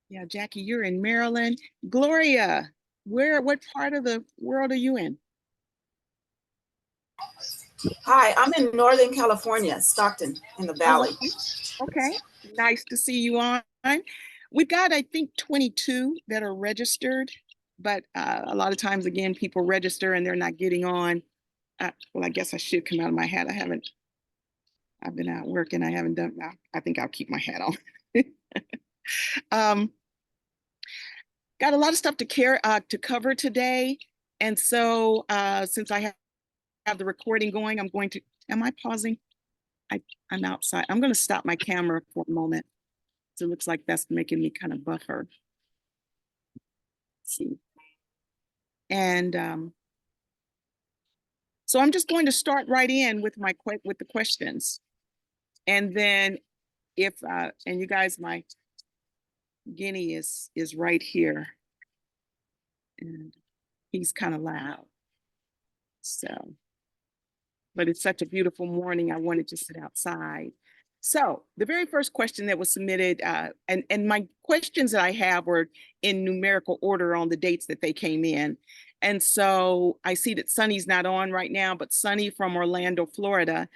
Yeah, Jackie, you're in Maryland. Gloria, what part of the world are you in? Hi, I'm in Northern California, Stockton, in the Oh, Valley. okay. Okay. Nice to see you on. We've got, I think, 22 that are registered, but a lot of times, again, people register and they're not getting on. Well, I guess I should come out of my hat. I've been out working. I haven't done that. I think I'll keep my hat on. um, got a lot of stuff to cover today. And so since I have the recording going, am I pausing? I'm outside. I'm going to stop my camera for a moment. So it looks like that's making me kind of buffer. Let's see. And so I'm just going to start right in with the questions. And then and you guys, my guinea is right here. And he's kind of loud. So, but it's such a beautiful morning. I wanted to sit outside. So the very first question that was submitted, and my questions that I have were in numerical order on the dates that they came in. And so I see that Sunny's not on right now, but Sunny from Orlando, Florida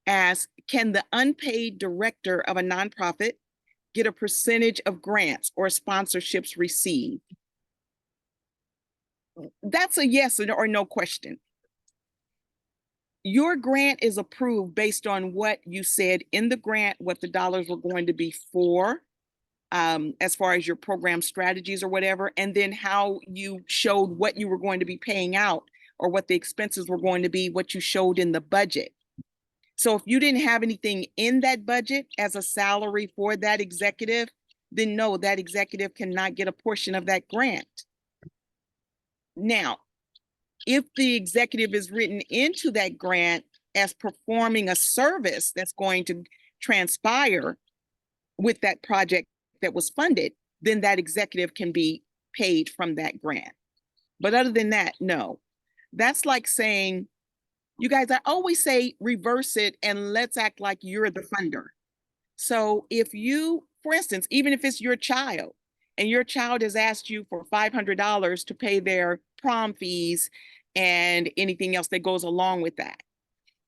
asks, can the unpaid director of a nonprofit get a percentage of grants or sponsorships received? That's a yes or no question. Your grant is approved based on what you said in the grant, what the dollars were going to be for, as far as your program strategies or whatever, and then how you showed what you were going to be paying out or what the expenses were going to be, what you showed in the budget. So if you didn't have anything in that budget as a salary for that executive, then no, that executive cannot get a portion of that grant. Now, if the executive is written into that grant as performing a service that's going to transpire with that project that was funded, then that executive can be paid from that grant. But other than that, no. That's like saying, you guys, I always say reverse it and let's act like you're the funder. So if you, for instance, even if it's your child and your child has asked you for $500 to pay their prom fees and anything else that goes along with that.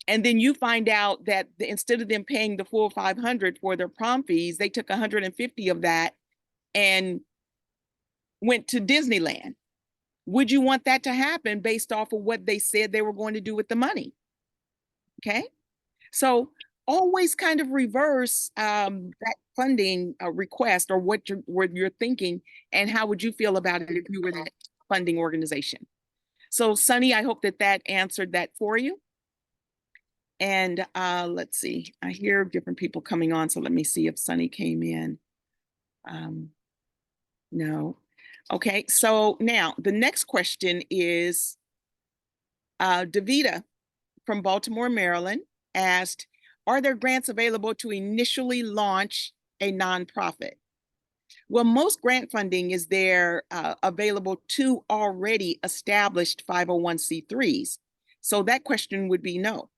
And then you find out that instead of them paying the full 500 for their prom fees, they took 150 of that and went to Disneyland. Would you want that to happen based off of what they said they were going to do with the money? Okay. So always kind of reverse that funding request or what you're thinking, and how would you feel about it if you were the funding organization? So Sunny, I hope that answered that for you. And let's see, I hear different people coming on, so let me see if Sunny came in. No. Okay, so now the next question is Davita from Baltimore, Maryland asked, are there grants available to initially launch a nonprofit? Well, most grant funding is there available to already established 501c3s. So that question would be no.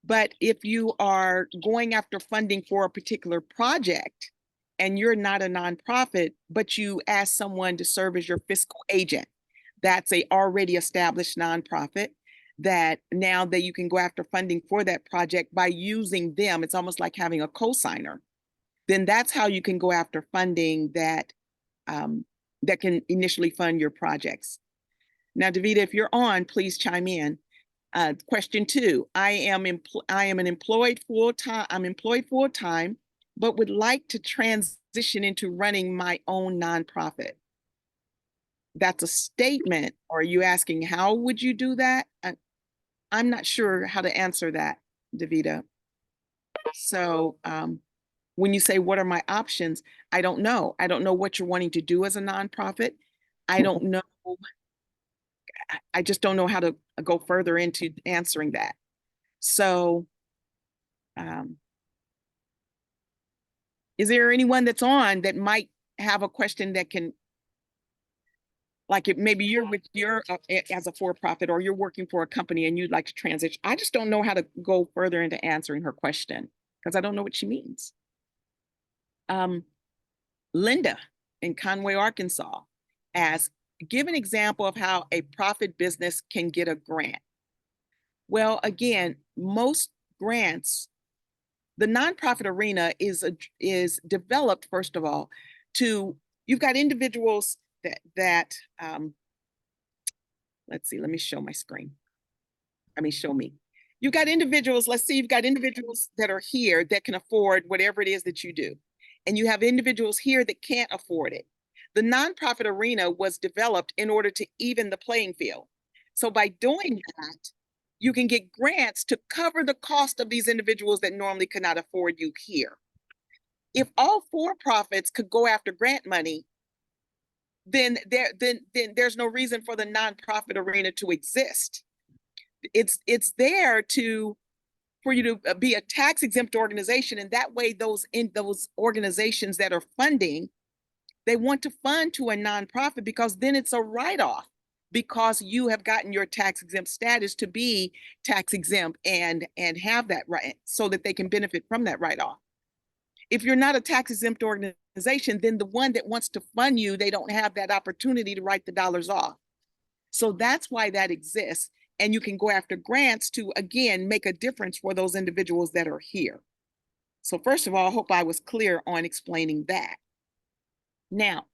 But if you are going after funding for a particular project and you're not a nonprofit, but you ask someone to serve as your fiscal agent, that's a already established nonprofit that now that you can go after funding for that project by using them. It's almost like having a co-signer. Then that's how you can go after funding that that can initially fund your projects. Now, Davita, if you're on, please chime in. Question 2, I am employed full time, but would like to transition into running my own nonprofit. That's a statement. Or are you asking how would you do that? I'm not sure how to answer that, Davita. So when you say, what are my options? I don't know. I don't know what you're wanting to do as a nonprofit. I don't know. I just don't know how to go further into answering that. So is there anyone that's on that might have a question that can, like if maybe you're with as a for-profit or you're working for a company and you'd like to transition. I just don't know how to go further into answering her question because I don't know what she means. Linda in Conway, Arkansas, asks, give an example of how a profit business can get a grant. Well, again, most grants, the nonprofit arena is developed, first of all, to, you've got individuals that let's see, let me show my screen. Show me. You've got individuals, let's see, you've got individuals that are here that can afford whatever it is that you do. And you have individuals here that can't afford it. The nonprofit arena was developed in order to even the playing field. So by doing that, you can get grants to cover the cost of these individuals that normally could not afford you here. If all for-profits could go after grant money, then there's no reason for the nonprofit arena to exist. It's there for you to be a tax exempt organization, and that way those organizations that are funding, they want to fund to a nonprofit because then it's a write-off, because you have gotten your tax exempt status to be tax exempt and have that right, so that they can benefit from that write-off. If you're not a tax exempt organization, then the one that wants to fund you, they don't have that opportunity to write the dollars off. So that's why that exists. And you can go after grants to, again, make a difference for those individuals that are here. So first of all, I hope I was clear on explaining that. Now,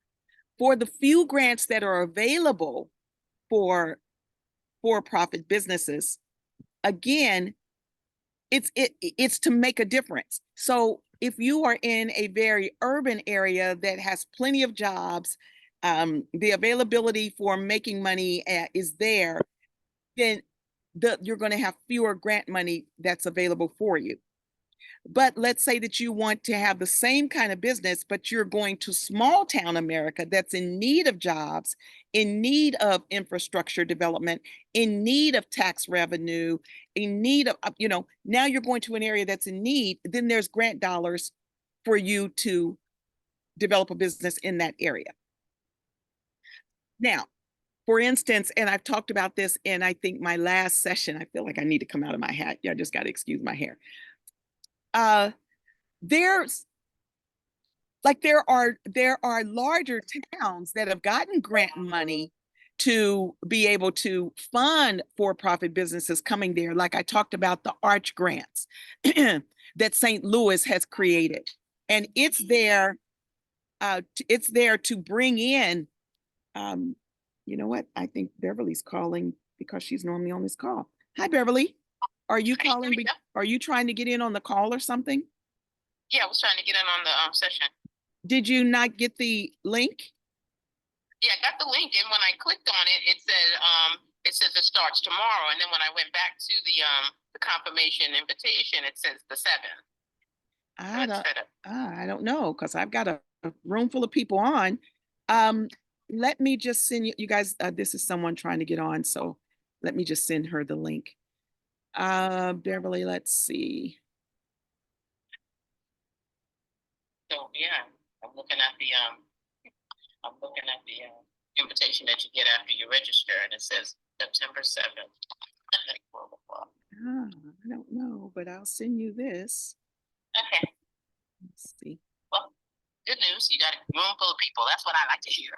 for the few grants that are available for for-profit businesses, again, it's to make a difference. So if you are in a very urban area that has plenty of jobs, the availability for making money is there, then you're going to have fewer grant money that's available for you. But let's say that you want to have the same kind of business, but you're going to small town America that's in need of jobs, in need of infrastructure development, in need of tax revenue, in need of, now you're going to an area that's in need, then there's grant dollars for you to develop a business in that area. Now, for instance, and I've talked about this in, I think, my last session. I feel like I need to come out of my hat. Yeah, I just got to excuse my hair. There are larger towns that have gotten grant money to be able to fund for-profit businesses coming there. Like I talked about the Arch grants that St. Louis has created. And it's there to bring in, you know what? I think Beverly's calling because she's normally on this call. Hi, Beverly. Are you calling? Are you trying to get in on the call or something? Yeah, I was trying to get in on the session. Did you not get the link? Yeah, I got the link, and when I clicked on it, it says it starts tomorrow, and then when I went back to the confirmation invitation, it says the 7th. I don't know, because I've got a room full of people on. Let me just send you guys, this is someone trying to get on, so let me just send her the link. Beverly, let's see. So yeah, I'm looking at the invitation that you get after you register, and it says September 7th. I don't know, but I'll send you this. Okay. Let's see. Well, good news. You got a room full of people. That's what I like to hear.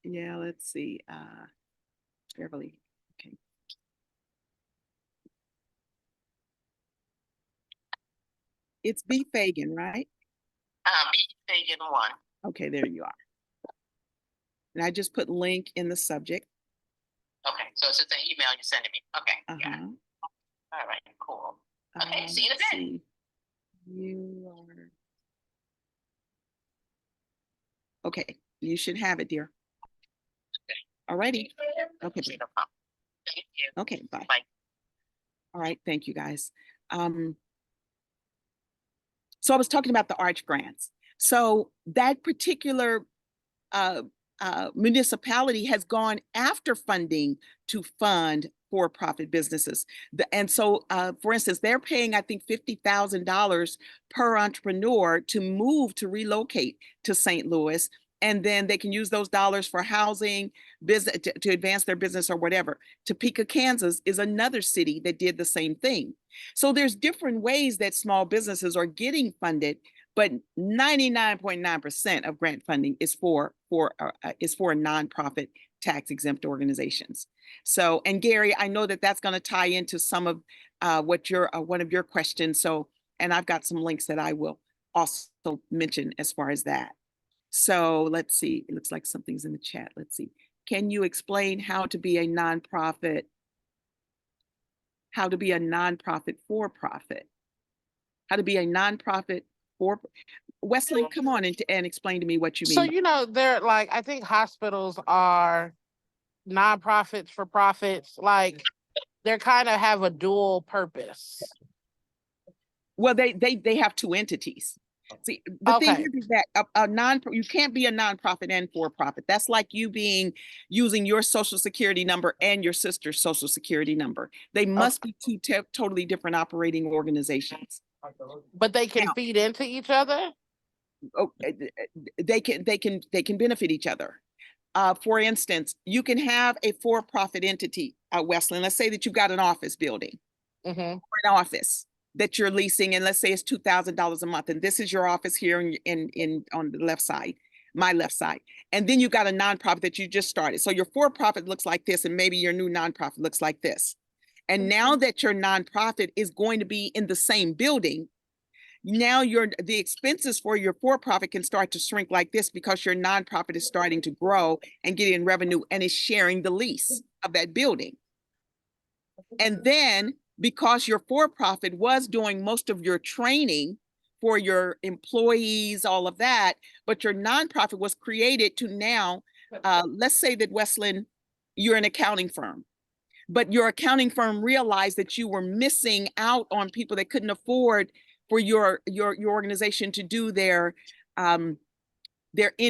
Yeah, let's see. Beverly. Okay. It's B. Fagan, right? B. Fagan 1. Okay, there you are. And I just put link in the subject. Okay, so it's just an email you're sending me. Okay. Yeah. All right, cool. Okay, see you in a bit. You are. Okay, you should have it, dear. Okay. Alrighty. Okay. Thank you. Okay, bye. Bye. All right, thank you guys. So I was talking about the Arch grants. So that particular municipality has gone after funding to fund for-profit businesses. And so, for instance, they're paying, I think, $50,000 per entrepreneur to move, to relocate to St. Louis. And then they can use those dollars for housing, business, to advance their business or whatever. Topeka, Kansas is another city that did the same thing. So there's different ways that small businesses are getting funded, but 99.9% of grant funding is for nonprofit tax exempt organizations. So, and Gary, I know that that's going to tie into some of what your one of your questions. So, and I've got some links that I will also mention as far as that. So let's see. It looks like something's in the chat. Let's see. Can you explain how to be a nonprofit? How to be a nonprofit for profit? How to be a nonprofit for Wesley? Come on and explain to me what you So, mean. you know, they're like, I think hospitals are nonprofits for profits. Like, they're kind of have a dual purpose. Well, they have two entities. See, the thing Okay. is that you can't be a nonprofit and for profit. That's like you using your social security number and your sister's social security number. They must be two totally different operating organizations. But they can Now, feed into each other? they can benefit each other. For instance, you can have a for-profit entity at Westland. Let's say that you've got an office building, Mm-hmm. or an office that you're leasing, and let's say it's $2,000 a month, and this is your office here in on the left side, my left side. And then you've got a nonprofit that you just started. So your for-profit looks like this, and maybe your new nonprofit looks like this. And now that your nonprofit is going to be in the same building, now the expenses for your for-profit can start to shrink like this because your nonprofit is starting to grow and get in revenue and is sharing the lease of that building. And then because your for-profit was doing most of your training for your employees, all of that, but your nonprofit was created to now, let's say that Westland, you're an accounting firm, but your accounting firm realized that you were missing out on people that couldn't afford for your organization to do their end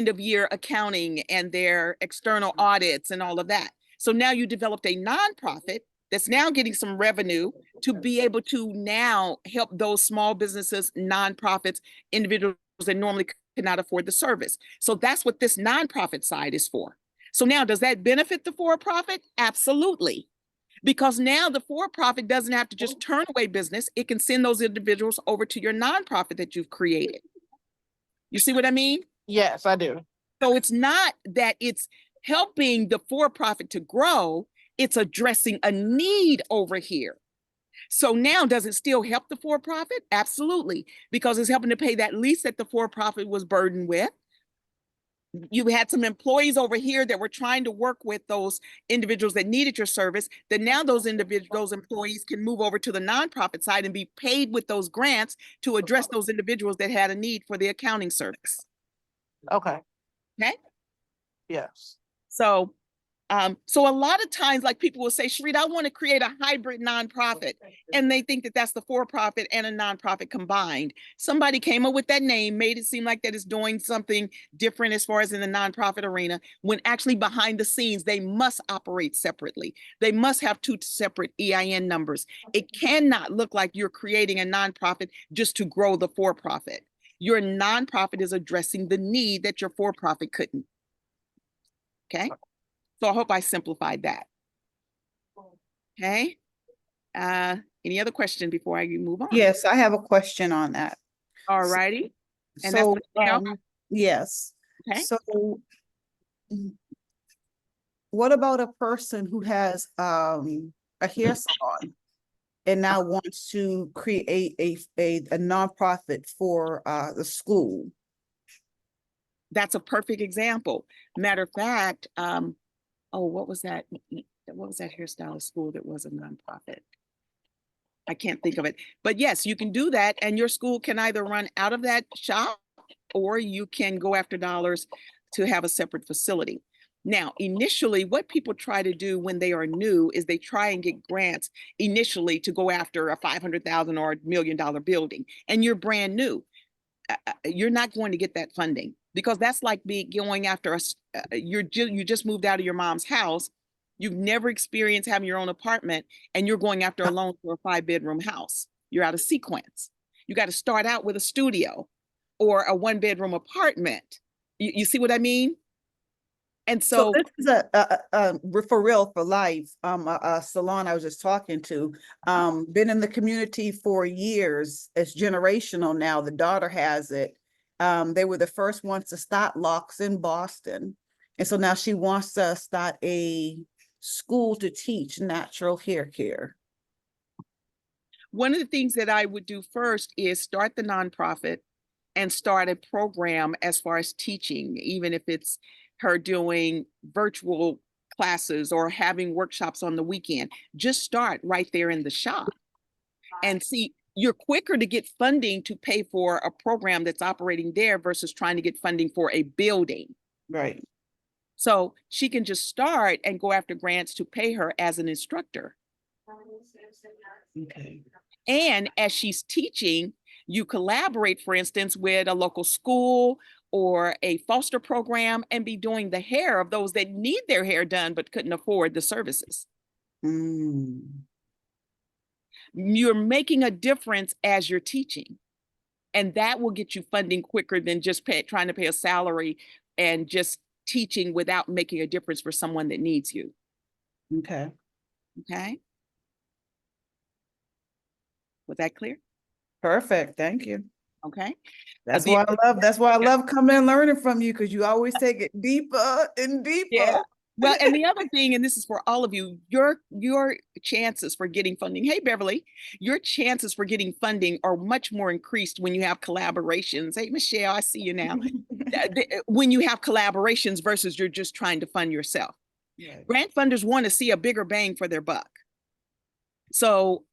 of year accounting and their external audits and all of that. So now you developed a nonprofit that's now getting some revenue to be able to now help those small businesses, nonprofits, individuals that normally cannot afford the service. So that's what this nonprofit side is for. So now, does that benefit the for-profit? Absolutely. Because now the for-profit doesn't have to just turn away business. It can send those individuals over to your nonprofit that you've created. You see what I mean? Yes, I do. So it's not that it's helping the for-profit to grow, it's addressing a need over here. So now, does it still help the for-profit? Absolutely, because it's helping to pay that lease that the for-profit was burdened with. You had some employees over here that were trying to work with those individuals that needed your service, that now those employees can move over to the nonprofit side and be paid with those grants to address those individuals that had a need for the accounting service. Okay. Okay. Yes. So so a lot of times, like, people will say, Sherita, I want to create a hybrid nonprofit. And they think that that's the for-profit and a nonprofit combined. Somebody came up with that name, made it seem like that is doing something different as far as in the nonprofit arena, when actually behind the scenes, they must operate separately. They must have two separate EIN numbers. It cannot look like you're creating a nonprofit just to grow the for-profit. Your nonprofit is addressing the need that your for-profit couldn't. Okay. So I hope I simplified that. Okay. Any other question before I move on? Yes, I have a question on that. All righty. And So, that's yes. Okay. So what about a person who has a hair salon and now wants to create a nonprofit for the school? That's a perfect example. Matter of fact, what was that? What was that hairstylist school that was a nonprofit? I can't think of it. But yes, you can do that, and your school can either run out of that shop or you can go after dollars to have a separate facility. Now, initially, what people try to do when they are new is they try and get grants initially to go after a $500,000 or $1 million building, and you're brand new. You're not going to get that funding, because that's like going after you just moved out of your mom's house. You've never experienced having your own apartment, and you're going after a loan for a 5-bedroom house. You're out of sequence. You got to start out with a studio or a 1-bedroom apartment. You see what I mean? And So so this is for real for life, a salon I was just talking to, been in the community for years. It's generational now. The daughter has it. They were the first ones to start locks in Boston. And so now she wants to start a school to teach natural hair care. one of the things that I would do first is start the nonprofit and start a program as far as teaching, even if it's her doing virtual classes or having workshops on the weekend. Just start right there in the shop and see. You're quicker to get funding to pay for a program that's operating there versus trying to get funding for a building. Right. So she can just start and go after grants to pay her as an instructor. Okay. And as she's teaching, you collaborate, for instance, with a local school or a foster program and be doing the hair of those that need their hair done but couldn't afford the services. Mm. You're making a difference as you're teaching. And that will get you funding quicker than just trying to pay a salary and just teaching without making a difference for someone that needs you. Okay. Okay. Was that clear? Perfect. Thank you. Okay. That's The- why I love coming and learning from you, because you always take it deeper and deeper. Yeah. Well, and the other thing, and this is for all of you, your chances for getting funding. Hey, Beverly, your chances for getting funding are much more increased when you have collaborations. Hey, Michelle, I see you now. When you have collaborations versus you're just trying to fund yourself. Right. Grant funders want to see a bigger bang for their buck. So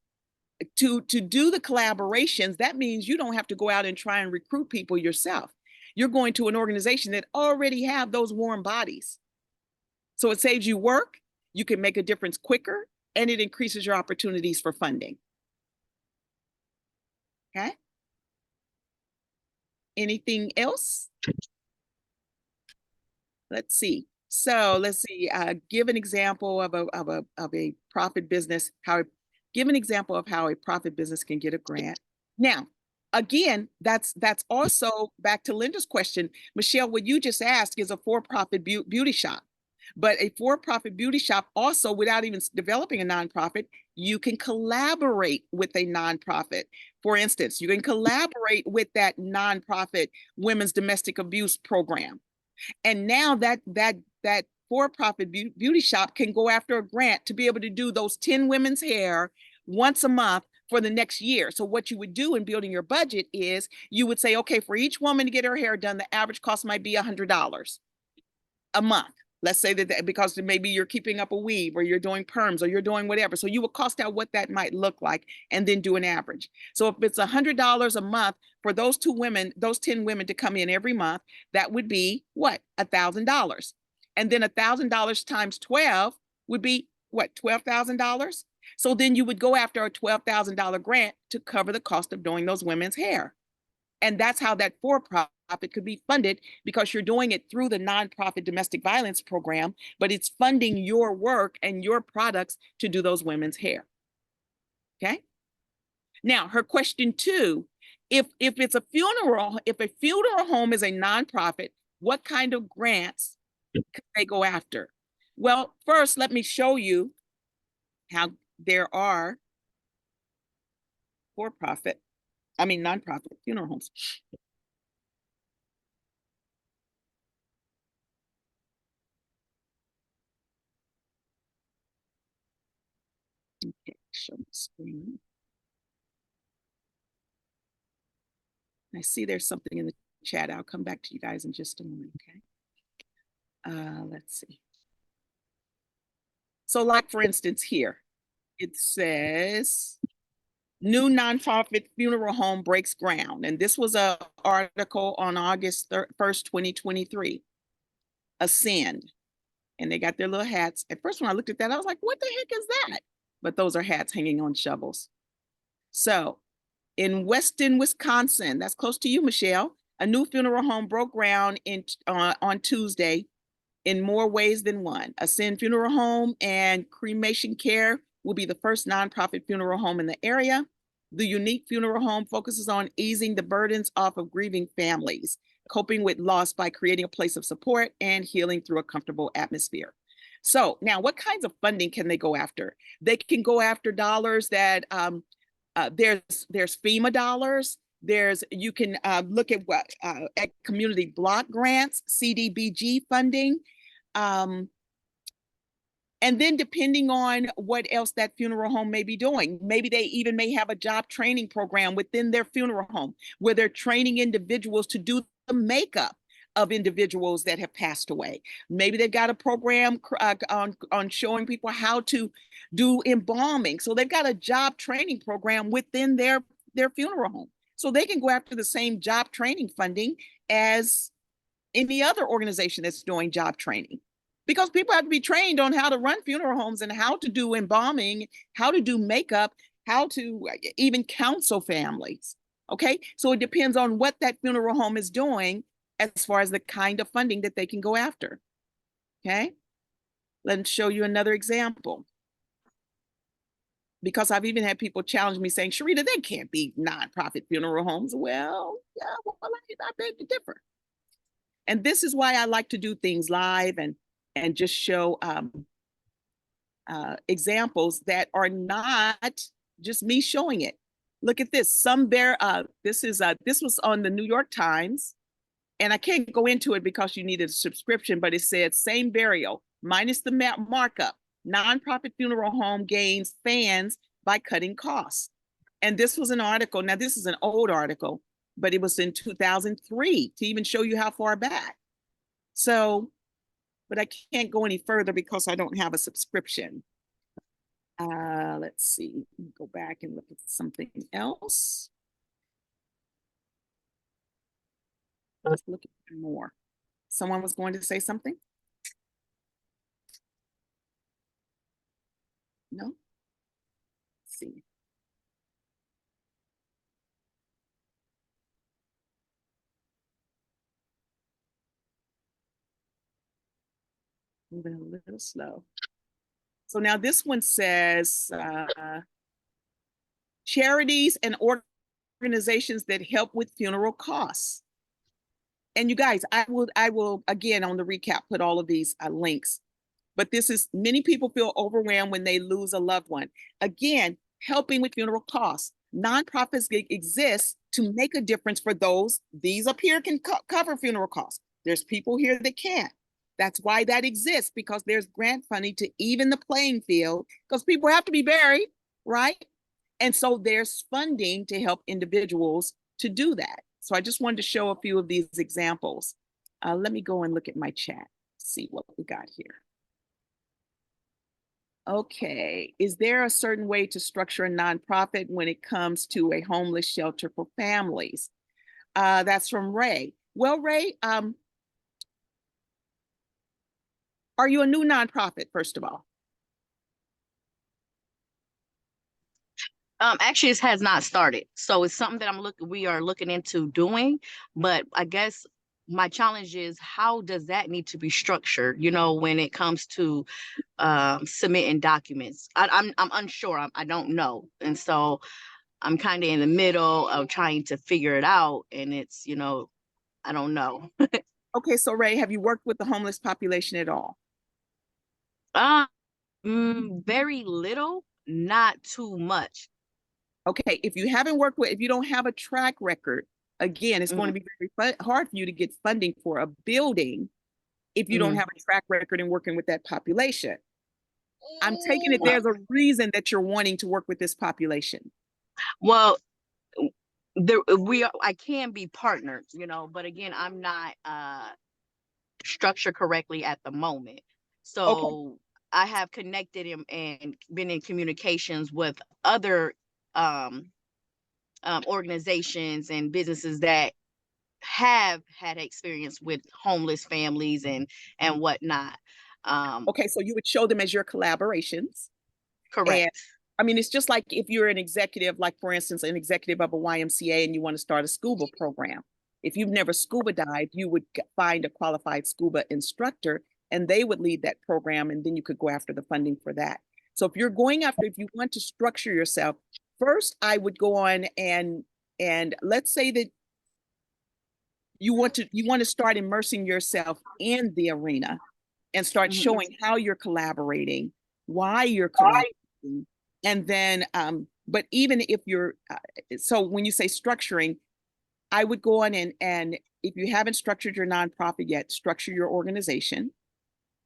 to do the collaborations, that means you don't have to go out and try and recruit people yourself. You're going to an organization that already have those warm bodies. So it saves you work, you can make a difference quicker, and it increases your opportunities for funding. Okay. Anything else? Let's see. So let's see. Give an example of a profit business. Give an example of how a profit business can get a grant. Now, again, that's also back to Linda's question, Michelle. What you just asked is a for-profit beauty shop. But a for-profit beauty shop also, without even developing a nonprofit, you can collaborate with a nonprofit. For instance, you can collaborate with that nonprofit women's domestic abuse program. And now that for-profit beauty shop can go after a grant to be able to do those 10 women's hair once a month for the next year. So what you would do in building your budget is you would say, okay, for each woman to get her hair done, the average cost might be $100 a month. Let's say that because maybe you're keeping up a weave or you're doing perms or you're doing whatever. So you will cost out what that might look like and then do an average. So if it's $100 a month for those 2 women, those 10 women to come in every month, that would be what? $1,000. And then $1,000 times 12 would be what? $12,000. So then you would go after a $12,000 grant to cover the cost of doing those women's hair. And that's how that for-profit could be funded, because you're doing it through the nonprofit domestic violence program, but it's funding your work and your products to do those women's hair. Okay. Now, her question 2, if it's a funeral, if a funeral home is a nonprofit, what kind of grants could they go after? Well, first, let me show you how there are nonprofit funeral homes. Okay, show my screen. I see there's something in the chat. I'll come back to you guys in just a moment, okay? Let's see. So like, for instance, here, it says, new nonprofit funeral home breaks ground. And this was an article on August 1st, 2023. Ascend. And they got their little hats. At first, when I looked at that, I was like, what the heck is that? But those are hats hanging on shovels. So in Weston, Wisconsin, that's close to you, Michelle, a new funeral home broke ground on Tuesday in more ways than one. Ascend Funeral Home and Cremation Care will be the first nonprofit funeral home in the area. The unique funeral home focuses on easing the burdens off of grieving families, coping with loss by creating a place of support and healing through a comfortable atmosphere. So now what kinds of funding can they go after? They can go after dollars that there's FEMA dollars. You can look at what at community block grants, CDBG funding. And then depending on what else that funeral home may be doing, maybe they even may have a job training program within their funeral home where they're training individuals to do the makeup of individuals that have passed away. Maybe they've got a program on showing people how to do embalming. So they've got a job training program within their funeral home. So they can go after the same job training funding as any other organization that's doing job training. Because people have to be trained on how to run funeral homes and how to do embalming, how to do makeup, how to even counsel families. Okay, so it depends on what that funeral home is doing as far as the kind of funding that they can go after. Okay, let's show you another example. Because I've even had people challenge me saying, Sherita, they can't be nonprofit funeral homes. Well, yeah, well, I beg to differ. And this is why I like to do things live and just show examples that are not just me showing it. Look at this. This was on the New York Times, and I can't go into it because you needed a subscription, but it said same burial minus the markup. Nonprofit funeral home gains fans by cutting costs. And this was an article. Now, this is an old article, but it was in 2003 to even show you how far back. So, but I can't go any further because I don't have a subscription. Let's see, go back and look at something else. Let's look at more. Someone was going to say something? No? Let's see. Moving a little slow. So now this one says charities and organizations that help with funeral costs. And you guys, I will again on the recap put all of these links. But this is, many people feel overwhelmed when they lose a loved one. Again, helping with funeral costs. Nonprofits exist to make a difference for those. These up here can cover funeral costs. There's people here that can't. That's why that exists, because there's grant funding to even the playing field, because people have to be buried, right? And so there's funding to help individuals to do that. So I just wanted to show a few of these examples. Let me go and look at my chat, see what we got here. Okay, is there a certain way to structure a nonprofit when it comes to a homeless shelter for families? That's from Ray. Well, Ray, are you a new nonprofit, first of all? Actually, it has not started. So it's something that we are looking into doing, but I guess my challenge is, how does that need to be structured, when it comes to submitting documents? I'm unsure. I don't know. And so I'm kind of in the middle of trying to figure it out. And it's, I don't know. Okay, so Ray, have you worked with the homeless population at all? Very little, not too much. Okay, if you don't have a track record, again, it's going to be very hard for you to get funding for a building if you don't have a track record in working with that population. I'm taking it there's a reason that you're wanting to work with this population. Well, I can be partnered, but again, I'm not structured correctly at the moment. So okay. I have connected and been in communications with other organizations and businesses that have had experience with homeless families and whatnot. Okay, so you would show them as your collaborations. Correct. And, it's just like if you're an executive, like for instance, an executive of a YMCA and you want to start a scuba program. If you've never scuba dived, you would find a qualified scuba instructor and they would lead that program, and then you could go after the funding for that. So if you want to structure yourself first I would go on and let's say that you want to start immersing yourself in the arena and start Mhm. showing how you're collaborating, why you're collaborating, and then but even if you're so when you say structuring, I would go on and if you haven't structured your nonprofit yet, structure your organization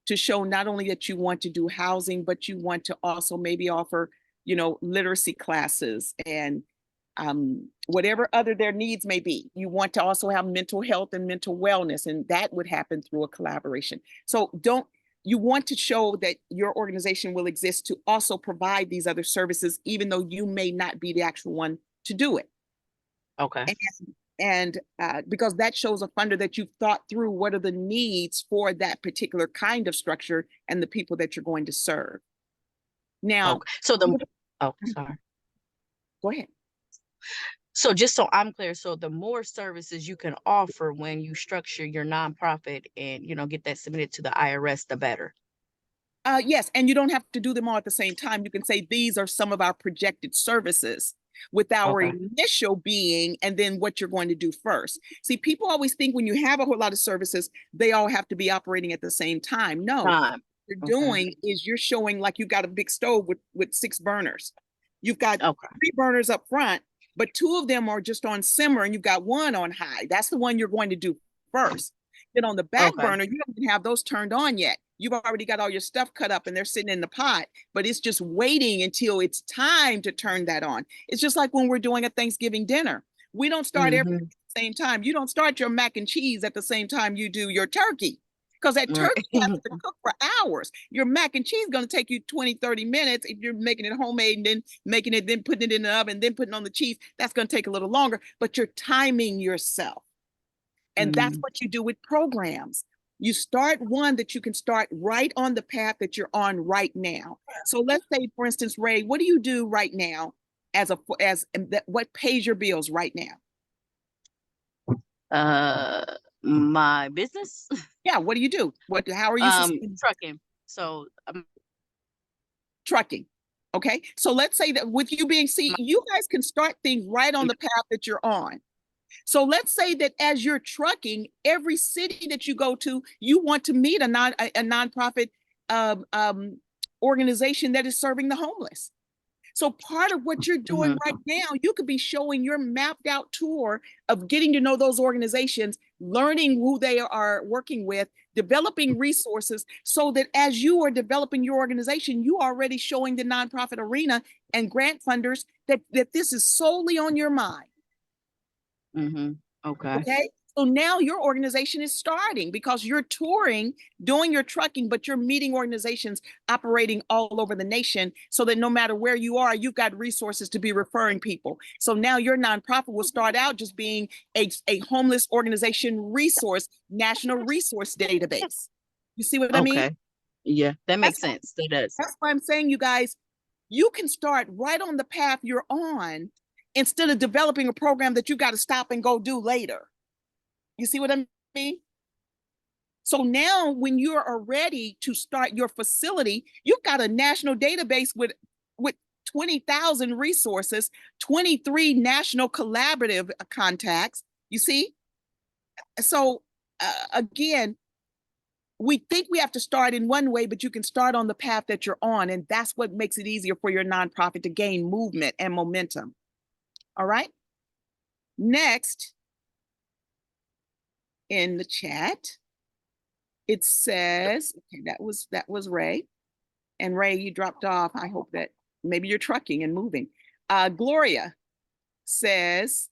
to show not only that you want to do housing, but you want to also maybe offer, literacy classes and whatever other their needs may be. You want to also have mental health and mental wellness, and that would happen through a collaboration. So you want to show that your organization will exist to also provide these other services, even though you may not be the actual one to do it. Okay. And because that shows a funder that you've thought through what are the needs for that particular kind of structure and the people that you're going to serve. Now, Okay. So sorry. go ahead. So just so I'm clear, so the more services you can offer when you structure your nonprofit and, get that submitted to the IRS, the better. Yes, and you don't have to do them all at the same time. You can say these are some of our projected services with our Okay. initial being and then what you're going to do first. See, people always think when you have a whole lot of services, they all have to be operating at the same time. No, what Time. you're Okay. doing is you're showing like you've got a big stove with 6 burners. You've got Okay. 3 burners up front, but 2 of them are just on simmer and you've got 1 on high. That's the one you're going to do first. Then on the back Okay. burner, you don't even have those turned on yet. You've already got all your stuff cut up and they're sitting in the pot, but it's just waiting until it's time to turn that on. It's just like when we're doing a Thanksgiving dinner. We don't start everything Mhm. at the same time. You don't start your mac and cheese at the same time you do your turkey because that Right. turkey has to cook for hours. Your mac and cheese is going to take you 20, 30 minutes. If you're making it homemade and then making it, then putting it in the oven, then putting on the cheese, that's going to take a little longer, but you're timing yourself. And that's Mm. what you do with programs. You start one that you can start right on the path that you're on right now. So let's say, for instance, Ray, what do you do right now what pays your bills right now? My business, Yeah, what do you do? How are you trucking. So trucking? Okay. So let's say that with you being you guys can start things right on the path that you're on. So let's say that as you're trucking, every city that you go to, you want to meet a nonprofit organization that is serving the homeless. So part of what you're doing right now, you could be showing your mapped out tour of getting to know those organizations, learning who they are working with, developing resources so that as you are developing your organization, you are already showing the nonprofit arena and grant funders that this is solely on your mind. Okay. Okay. So now your organization is starting because you're touring, doing your trucking, but you're meeting organizations operating all over the nation so that no matter where you are, you've got resources to be referring people. So now your nonprofit will start out just being a homeless organization resource, national resource database. You see what I mean? Okay. Yeah, that makes That's sense. That does. that's why I'm saying, you guys, you can start right on the path you're on instead of developing a program that you got to stop and go do later. You see what I mean? So now when you are ready to start your facility, you've got a national database with 20,000 resources, 23 national collaborative contacts. You see? So again, we think we have to start in one way, but you can start on the path that you're on. And that's what makes it easier for your nonprofit to gain movement and momentum. All right. Next, in the chat, it says, okay, that was Ray. And Ray, you dropped off. I hope that maybe you're trucking and moving. Gloria says,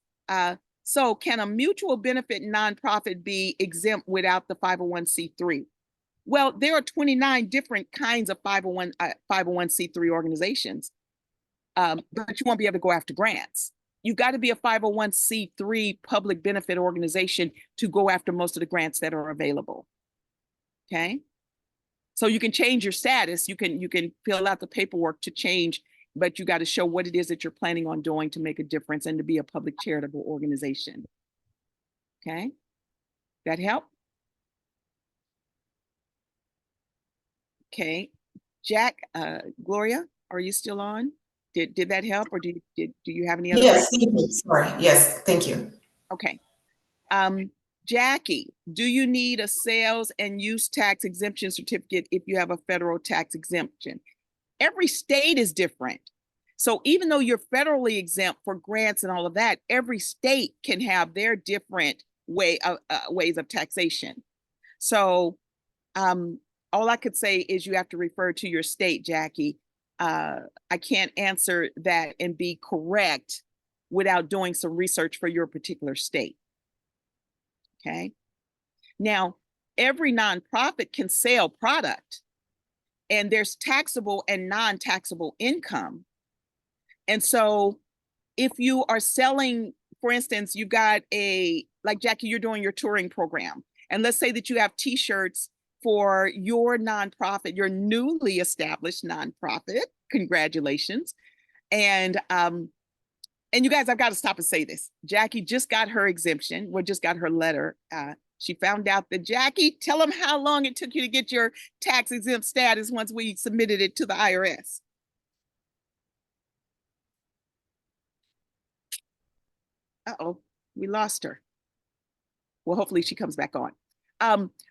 so can a mutual benefit nonprofit be exempt without the 501c3? Well, there are 29 different kinds of 501c3 organizations, but you won't be able to go after grants. You've got to be a 501c3 public benefit organization to go after most of the grants that are available. Okay. So you can change your status. You can fill out the paperwork to change, but you got to show what it is that you're planning on doing to make a difference and to be a public charitable organization. Okay. That help? Okay. Jack, Gloria, are you still on? Did that help, or do you have any other? Yes, thank you. Sorry. Yes, thank you. Okay. Jackie, do you need a sales and use tax exemption certificate if you have a federal tax exemption? Every state is different. So even though you're federally exempt for grants and all of that, every state can have their different ways of taxation. So all I could say is you have to refer to your state, Jackie. I can't answer that and be correct without doing some research for your particular state. Okay. Now, every nonprofit can sell product, and there's taxable and non-taxable income. And so if you are selling, for instance, you've got like Jackie, you're doing your touring program. And let's say that you have t-shirts for your nonprofit, your newly established nonprofit. Congratulations. And you guys, I've got to stop and say this. Jackie just got her exemption, well, just got her letter. She found out that, Jackie, tell them how long it took you to get your tax exempt status once we submitted it to the IRS. Uh-oh, we lost her. Well, hopefully she comes back on.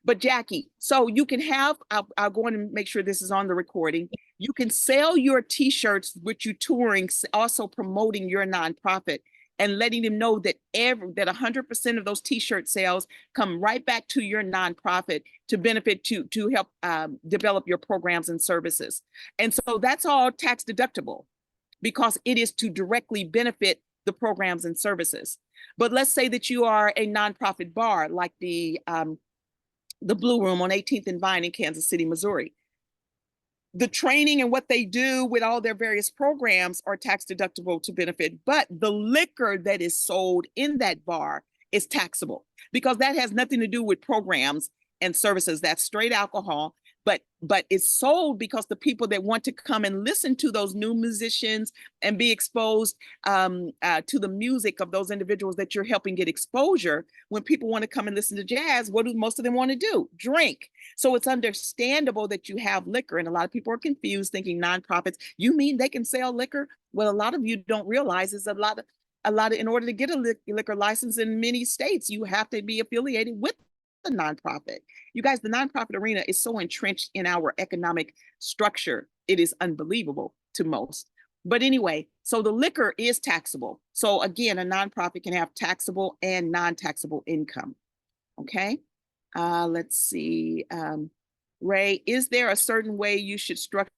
But Jackie, so you can have, I'll go on and make sure this is on the recording. You can sell your t-shirts with you touring, also promoting your nonprofit and letting them know that 100% of those t-shirt sales come right back to your nonprofit to benefit, to help develop your programs and services. And so that's all tax deductible because it is to directly benefit the programs and services. But let's say that you are a nonprofit bar like the Blue Room on 18th and Vine in Kansas City, Missouri. The training and what they do with all their various programs are tax deductible to benefit, but the liquor that is sold in that bar is taxable because that has nothing to do with programs and services. That's straight alcohol, but it's sold because the people that want to come and listen to those new musicians and be exposed to the music of those individuals that you're helping get exposure. When people want to come and listen to jazz, what do most of them want to do? Drink. So it's understandable that you have liquor, and a lot of people are confused thinking nonprofits, you mean they can sell liquor? Well, a lot of you don't realize is a lot of, in order to get a liquor license in many states, you have to be affiliated with the nonprofit. You guys, the nonprofit arena is so entrenched in our economic structure. It is unbelievable to most. But anyway, so the liquor is taxable. So again, a nonprofit can have taxable and non-taxable income. Okay. Let's see. Ray, is there a certain way you should structure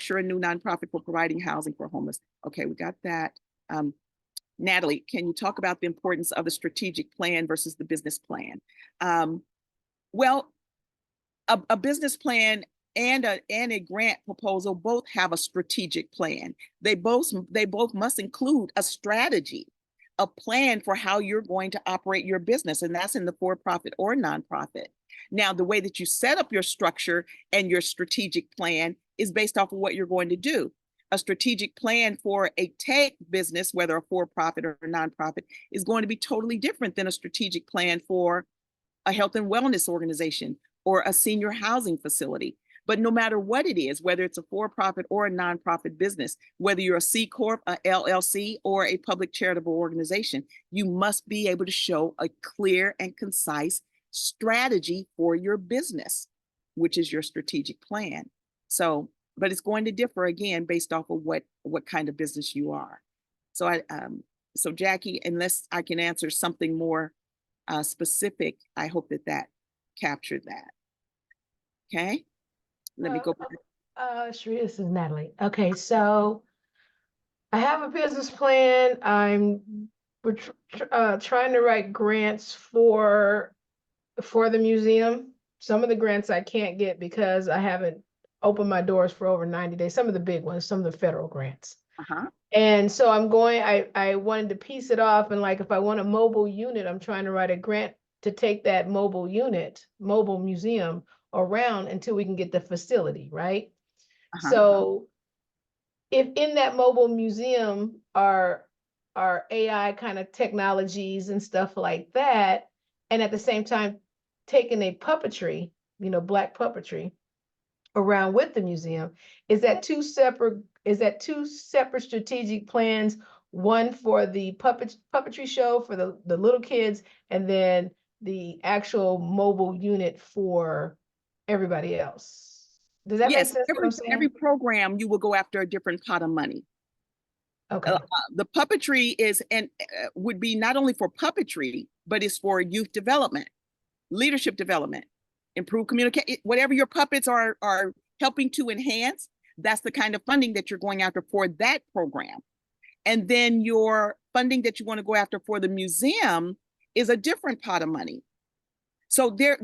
a new nonprofit for providing housing for homeless? Okay, we got that. Natalie, can you talk about the importance of the strategic plan versus the business plan? Well, a business plan and a grant proposal both have a strategic plan. They both must include a strategy, a plan for how you're going to operate your business, and that's in the for-profit or nonprofit. Now, the way that you set up your structure and your strategic plan is based off of what you're going to do. A strategic plan for a tech business, whether a for-profit or a nonprofit, is going to be totally different than a strategic plan for a health and wellness organization or a senior housing facility. But no matter what it is, whether it's a for-profit or a nonprofit business, whether you're a C Corp, a LLC, or a public charitable organization, you must be able to show a clear and concise strategy for your business, which is your strategic plan. So, but it's going to differ again based off of what kind of business you are. So so Jackie, unless I can answer something more specific, I hope that captured that. Okay, let me go back. Sherita, this is Natalie. Okay, so I have a business plan. We're trying to write grants for the museum. Some of the grants I can't get because I haven't opened my doors for over 90 days. Some of the big ones, some of the federal grants. And so I wanted to piece it off. And like, if I want a mobile unit, I'm trying to write a grant to take that mobile museum around until we can get the facility, right? So if in that mobile museum are AI kind of technologies and stuff like that, and at the same time taking a puppetry, Black puppetry, around with the museum. Is that two separate strategic plans? One for the puppetry show for the little kids, and then the actual mobile unit for everybody else. Does that make Yes, sense what I'm saying? every program you will go after a different pot of money. Okay. The puppetry is and would be not only for puppetry, but it's for youth development, leadership development, improve communication, whatever your puppets are helping to enhance. That's the kind of funding that you're going after for that program. And then your funding that you want to go after for the museum is a different pot of money. So there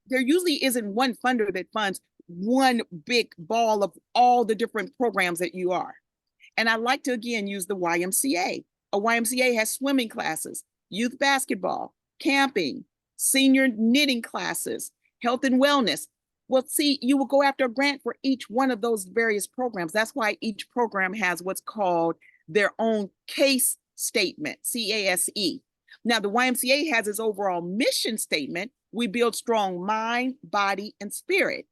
usually isn't one funder that funds one big ball of all the different programs that you are. And I like to, again, use the YMCA. A YMCA has swimming classes, youth basketball, camping, senior knitting classes, health and wellness. Well, see, you will go after a grant for each one of those various programs. That's why each program has what's called their own case statement, CASE. Now, the YMCA has its overall mission statement. We build strong mind, body, and spirit.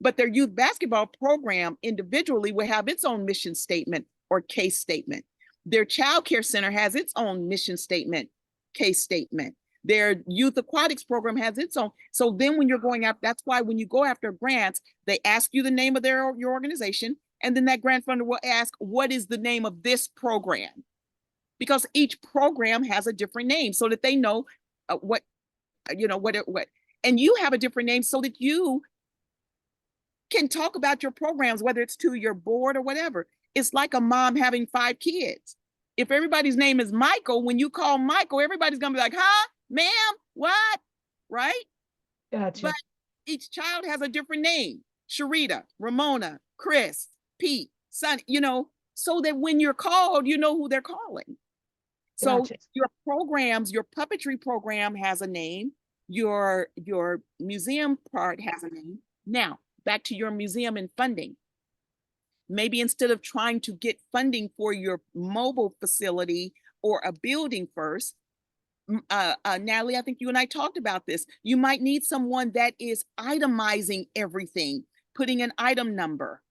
But their youth basketball program individually will have its own mission statement or case statement. Their child care center has its own mission statement, case statement. Their youth aquatics program has its own. So then when you're going after, that's why when you go after grants, they ask you the name of your organization, and then that grant funder will ask, what is the name of this program? Because each program has a different name so that they know what, and you have a different name so that you can talk about your programs, whether it's to your board or whatever. It's like a mom having 5 kids. If everybody's name is Michael, when you call Michael, everybody's gonna be like, huh, ma'am, what? Right? Gotcha. But each child has a different name. Sherita, Ramona, Chris, Pete, Sonny, so that when you're called, you know who they're calling. So Gotcha. your programs, your puppetry program has a name. Your museum part has a name. Now, back to your museum and funding. Maybe instead of trying to get funding for your mobile facility or a building first, Natalie, I think you and I talked about this. You might need someone that is itemizing everything, putting an item number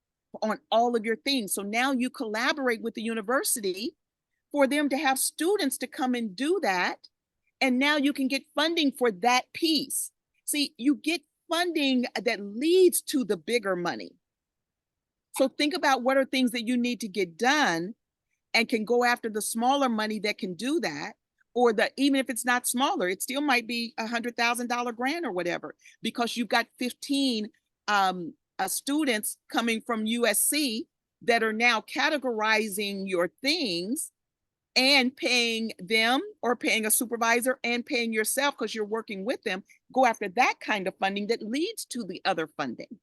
on all of your things. So now you collaborate with the university for them to have students to come and do that. And now you can get funding for that piece. See, you get funding that leads to the bigger money. So think about what are things that you need to get done and can go after the smaller money that can do that. Or even if it's not smaller, it still might be $100,000 grant or whatever, because you've got 15 students coming from USC that are now categorizing your things and paying them or paying a supervisor and paying yourself because you're working with them. Go after that kind of funding that leads to the other funding.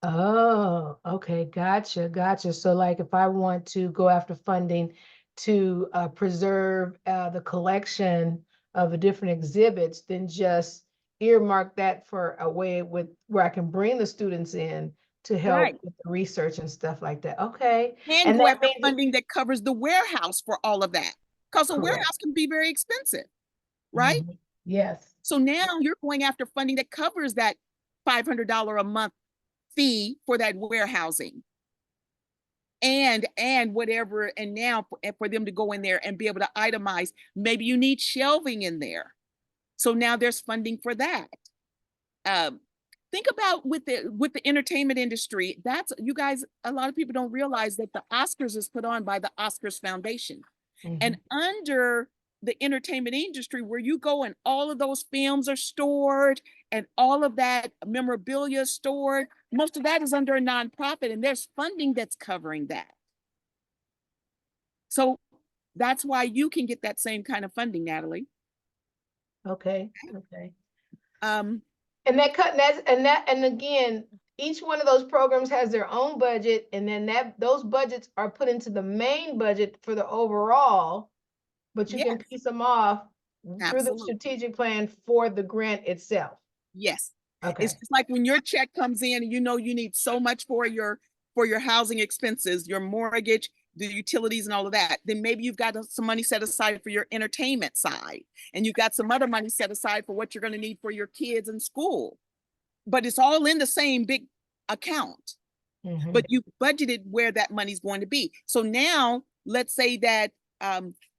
Oh, okay. Gotcha. So like if I want to go after funding to preserve the collection of the different exhibits, then just earmark that for a way where I can bring the students in to help Right. with the research and stuff like that. Okay. And go that after means funding that covers the warehouse for all of that. Because a correct. warehouse can be very expensive, right? Mhm. Yes. So now you're going after funding that covers that $500 a month fee for that warehousing. And whatever, and now for them to go in there and be able to itemize, maybe you need shelving in there. So now there's funding for that. Think about with the entertainment industry, that's, you guys, a lot of people don't realize that the Oscars is put on by the Oscars Foundation. And under the entertainment industry, where you go and all of those films are stored and all of that memorabilia is stored, most of that is under a nonprofit, and there's funding that's covering that. So that's why you can get that same kind of funding, Natalie. Okay. Um, And again, each one of those programs has their own budget, and then those budgets are put into the main budget for the overall, but you can Yes. piece them off through the Absolutely. strategic plan for the grant itself. Yes. Okay. It's just like when your check comes in and you know you need so much for your housing expenses, your mortgage, the utilities and all of that, then maybe you've got some money set aside for your entertainment side, and you've got some other money set aside for what you're going to need for your kids in school. But it's all in the same big account, Mhm. but you budgeted where that money's going to be. So now let's say that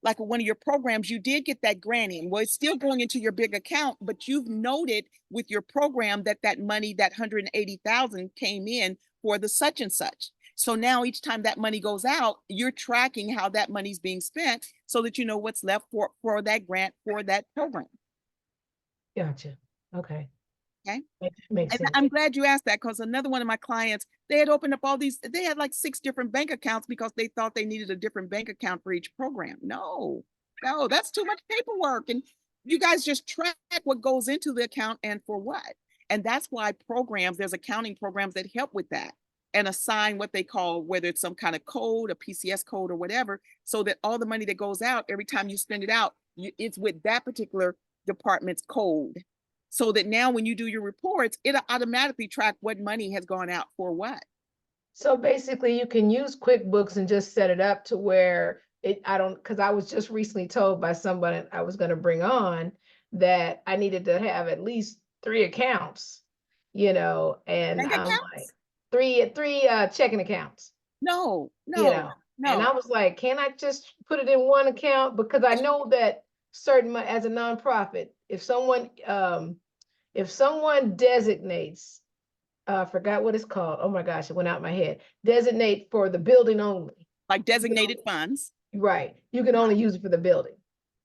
like one of your programs, you did get that grant in. Well, it's still going into your big account, but you've noted with your program that that money, that 180,000 came in for the such and such. So now each time that money goes out, you're tracking how that money's being spent so that you know what's left for that grant for that program. Gotcha. Okay. Okay. Makes And sense. I'm glad you asked that, because another one of my clients, they had opened up all these, they had like 6 different bank accounts because they thought they needed a different bank account for each program. No, that's too much paperwork. And you guys just track what goes into the account and for what. And that's why there's accounting programs that help with that and assign what they call, whether it's some kind of code, a PCS code or whatever, so that all the money that goes out, every time you spend it out, it's with that particular department's code. So that now when you do your reports, it'll automatically track what money has gone out for what. So basically you can use QuickBooks and just set it up to where because I was just recently told by somebody I was going to bring on that I needed to have at least 3 accounts, and Bank I'm accounts? like, three checking accounts, No, and I was like, can I just put it in one account? Because I know that as a nonprofit, if someone designates, I forgot what it's called. Oh my gosh, it went out my head. Designate for the building only. like designated funds. Right. You can only use it for the building,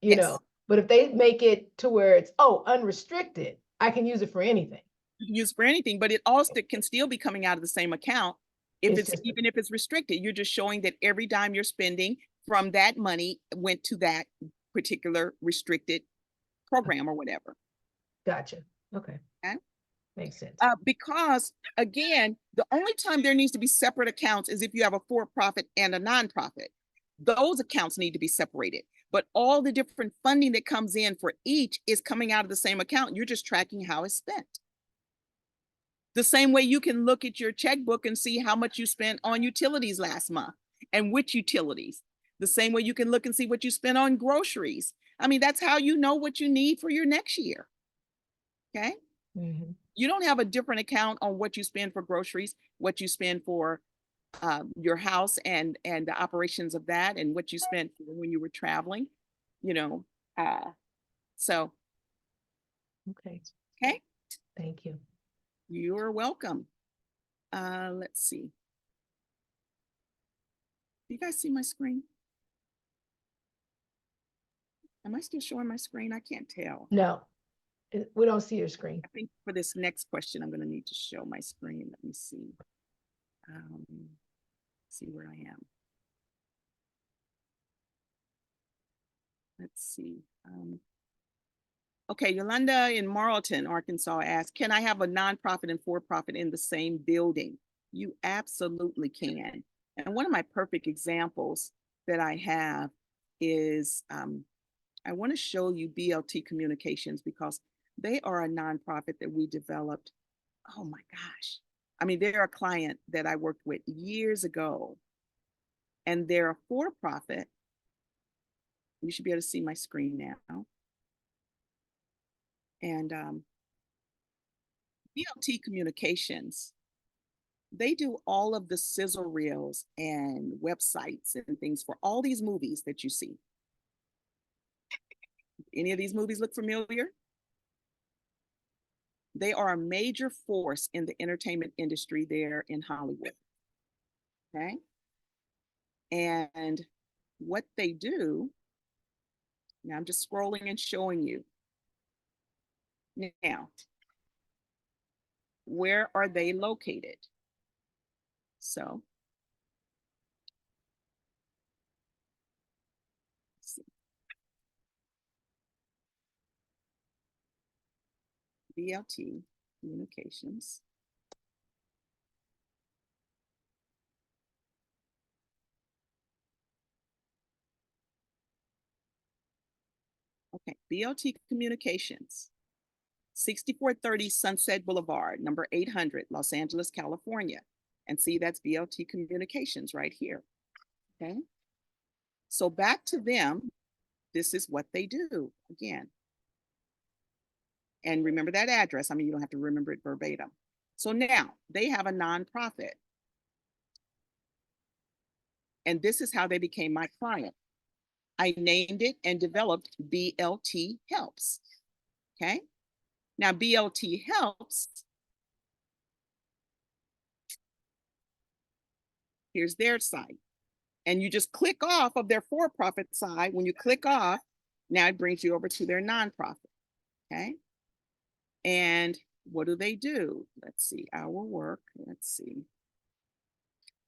Yes. But if they make it to where it's, unrestricted, I can use it for anything. You can use for anything, but it also can still be coming out of the same account. Even if it's restricted, you're just showing that every dime you're spending from that money went to that particular restricted program or whatever. Gotcha. Okay. Okay. Makes sense. Because again, the only time there needs to be separate accounts is if you have a for-profit and a nonprofit. Those accounts need to be separated, but all the different funding that comes in for each is coming out of the same account. You're just tracking how it's spent. The same way you can look at your checkbook and see how much you spent on utilities last month and which utilities. The same way you can look and see what you spent on groceries. I mean, that's how you know what you need for your next year. Okay. Mhm. You don't have a different account on what you spend for groceries, what you spend for your house and the operations of that, and what you spent when you were traveling, so. Okay. Okay. Thank you. You're welcome. Let's see. Do you guys see my screen? Am I still showing my screen? I can't tell. No, we don't see your screen. I think for this next question, I'm going to need to show my screen. Let me see. See where I am. Let's see. Okay, Yolanda in Marlton, Arkansas asked, can I have a nonprofit and for-profit in the same building? You absolutely can. And one of my perfect examples that I have is, I want to show you BLT Communications, because they are a nonprofit that we developed. Oh my gosh. I mean, they're a client that I worked with years ago, and they're a for-profit. You should be able to see my screen now. And BLT Communications, they do all of the sizzle reels and websites and things for all these movies that you see. Any of these movies look familiar? They are a major force in the entertainment industry there in Hollywood. Okay. And what they do, now I'm just scrolling and showing you. Now, where are they located? So, let's see. BLT Communications. Okay, BLT Communications, 6430 Sunset Boulevard, number 800, Los Angeles, California. And see, that's BLT Communications right here. Okay. So back to them, this is what they do again. And remember that address. I mean, you don't have to remember it verbatim. So now they have a nonprofit. And this is how they became my client. I named it and developed BLT Helps. Okay. Now, BLT Helps, here's their site. And you just click off of their for-profit side. When you click off, now it brings you over to their nonprofit. Okay. And what do they do? Let's see, our work. Let's see.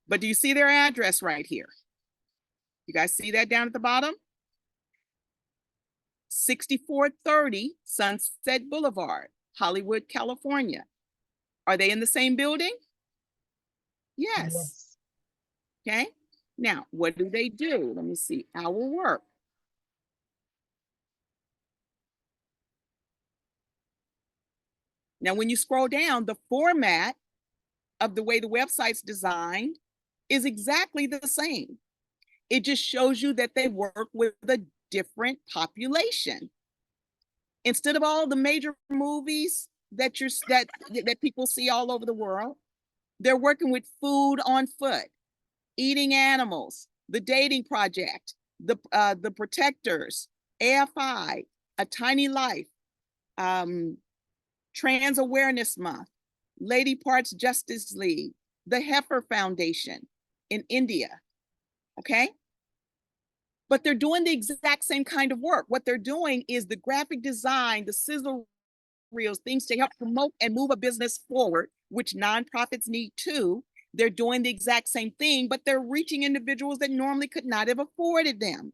But do you see their address right here? You guys see that down at the bottom? 6430 Sunset Boulevard, Hollywood, California. Are they in the same building? Yes. Okay. Now, what do they do? Let me see. Our work. Now, when you scroll down, the format of the way the website's designed is exactly the same. It just shows you that they work with a different population. Instead of all the major movies that people see all over the world, they're working with Food on Foot, Eating Animals, The Dating Project, the Protectors, AFI, A Tiny Life, Trans Awareness Month, Lady Parts Justice League, the Heifer Foundation in India. Okay. But they're doing the exact same kind of work. What they're doing is the graphic design, the sizzle reels, things to help promote and move a business forward, which nonprofits need too. They're doing the exact same thing, but they're reaching individuals that normally could not have afforded them.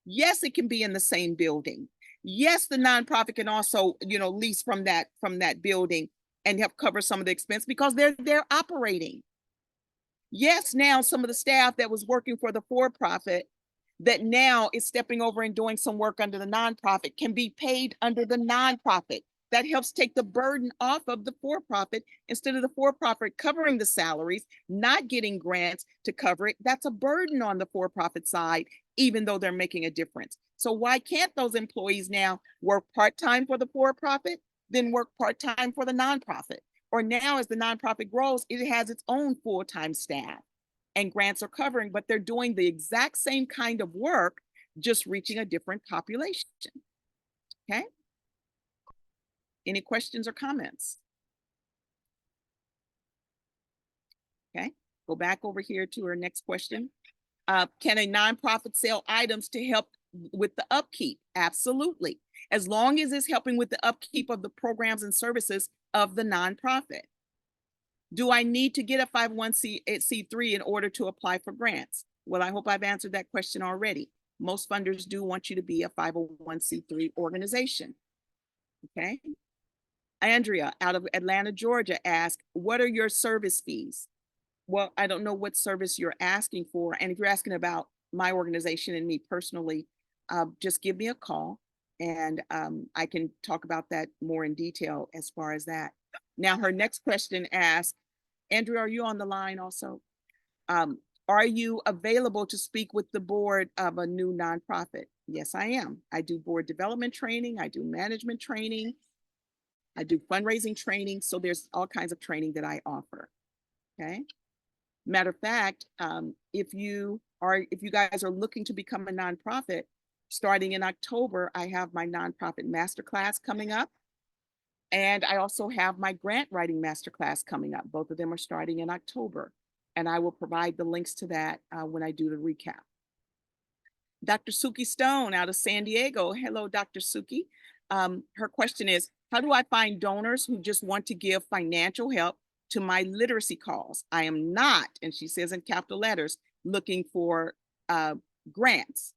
Yes, it can be in the same building. Yes, the nonprofit can also, lease from that building and help cover some of the expense because they're operating. Yes, now some of the staff that was working for the for-profit that now is stepping over and doing some work under the nonprofit can be paid under the nonprofit. That helps take the burden off of the for-profit instead of the for-profit covering the salaries, not getting grants to cover it. That's a burden on the for-profit side, even though they're making a difference. So why can't those employees now work part-time for the for-profit, then work part-time for the nonprofit? Or now as the nonprofit grows, it has its own full-time staff and grants are covering, but they're doing the exact same kind of work, just reaching a different population. Okay. Any questions or comments? Okay, go back over here to our next question. Can a nonprofit sell items to help with the upkeep? Absolutely. As long as it's helping with the upkeep of the programs and services of the nonprofit. Do I need to get a 501c3 in order to apply for grants? Well, I hope I've answered that question already. Most funders do want you to be a 501c3 organization. Okay. Andrea out of Atlanta, Georgia asked, what are your service fees? Well, I don't know what service you're asking for. And if you're asking about my organization and me personally, just give me a call and I can talk about that more in detail as far as that. Now, her next question asks, Andrea, are you on the line also? Are you available to speak with the board of a new nonprofit? Yes, I am. I do board development training. I do management training. I do fundraising training. So there's all kinds of training that I offer. Okay. Matter of fact, if you guys are looking to become a nonprofit, starting in October, I have my nonprofit masterclass coming up. And I also have my grant writing masterclass coming up. Both of them are starting in October. And I will provide the links to that when I do the recap. Dr. Suki Stone out of San Diego. Hello, Dr. Suki. Her question is, how do I find donors who just want to give financial help to my literacy cause? I am not, and she says in capital letters, looking for grants.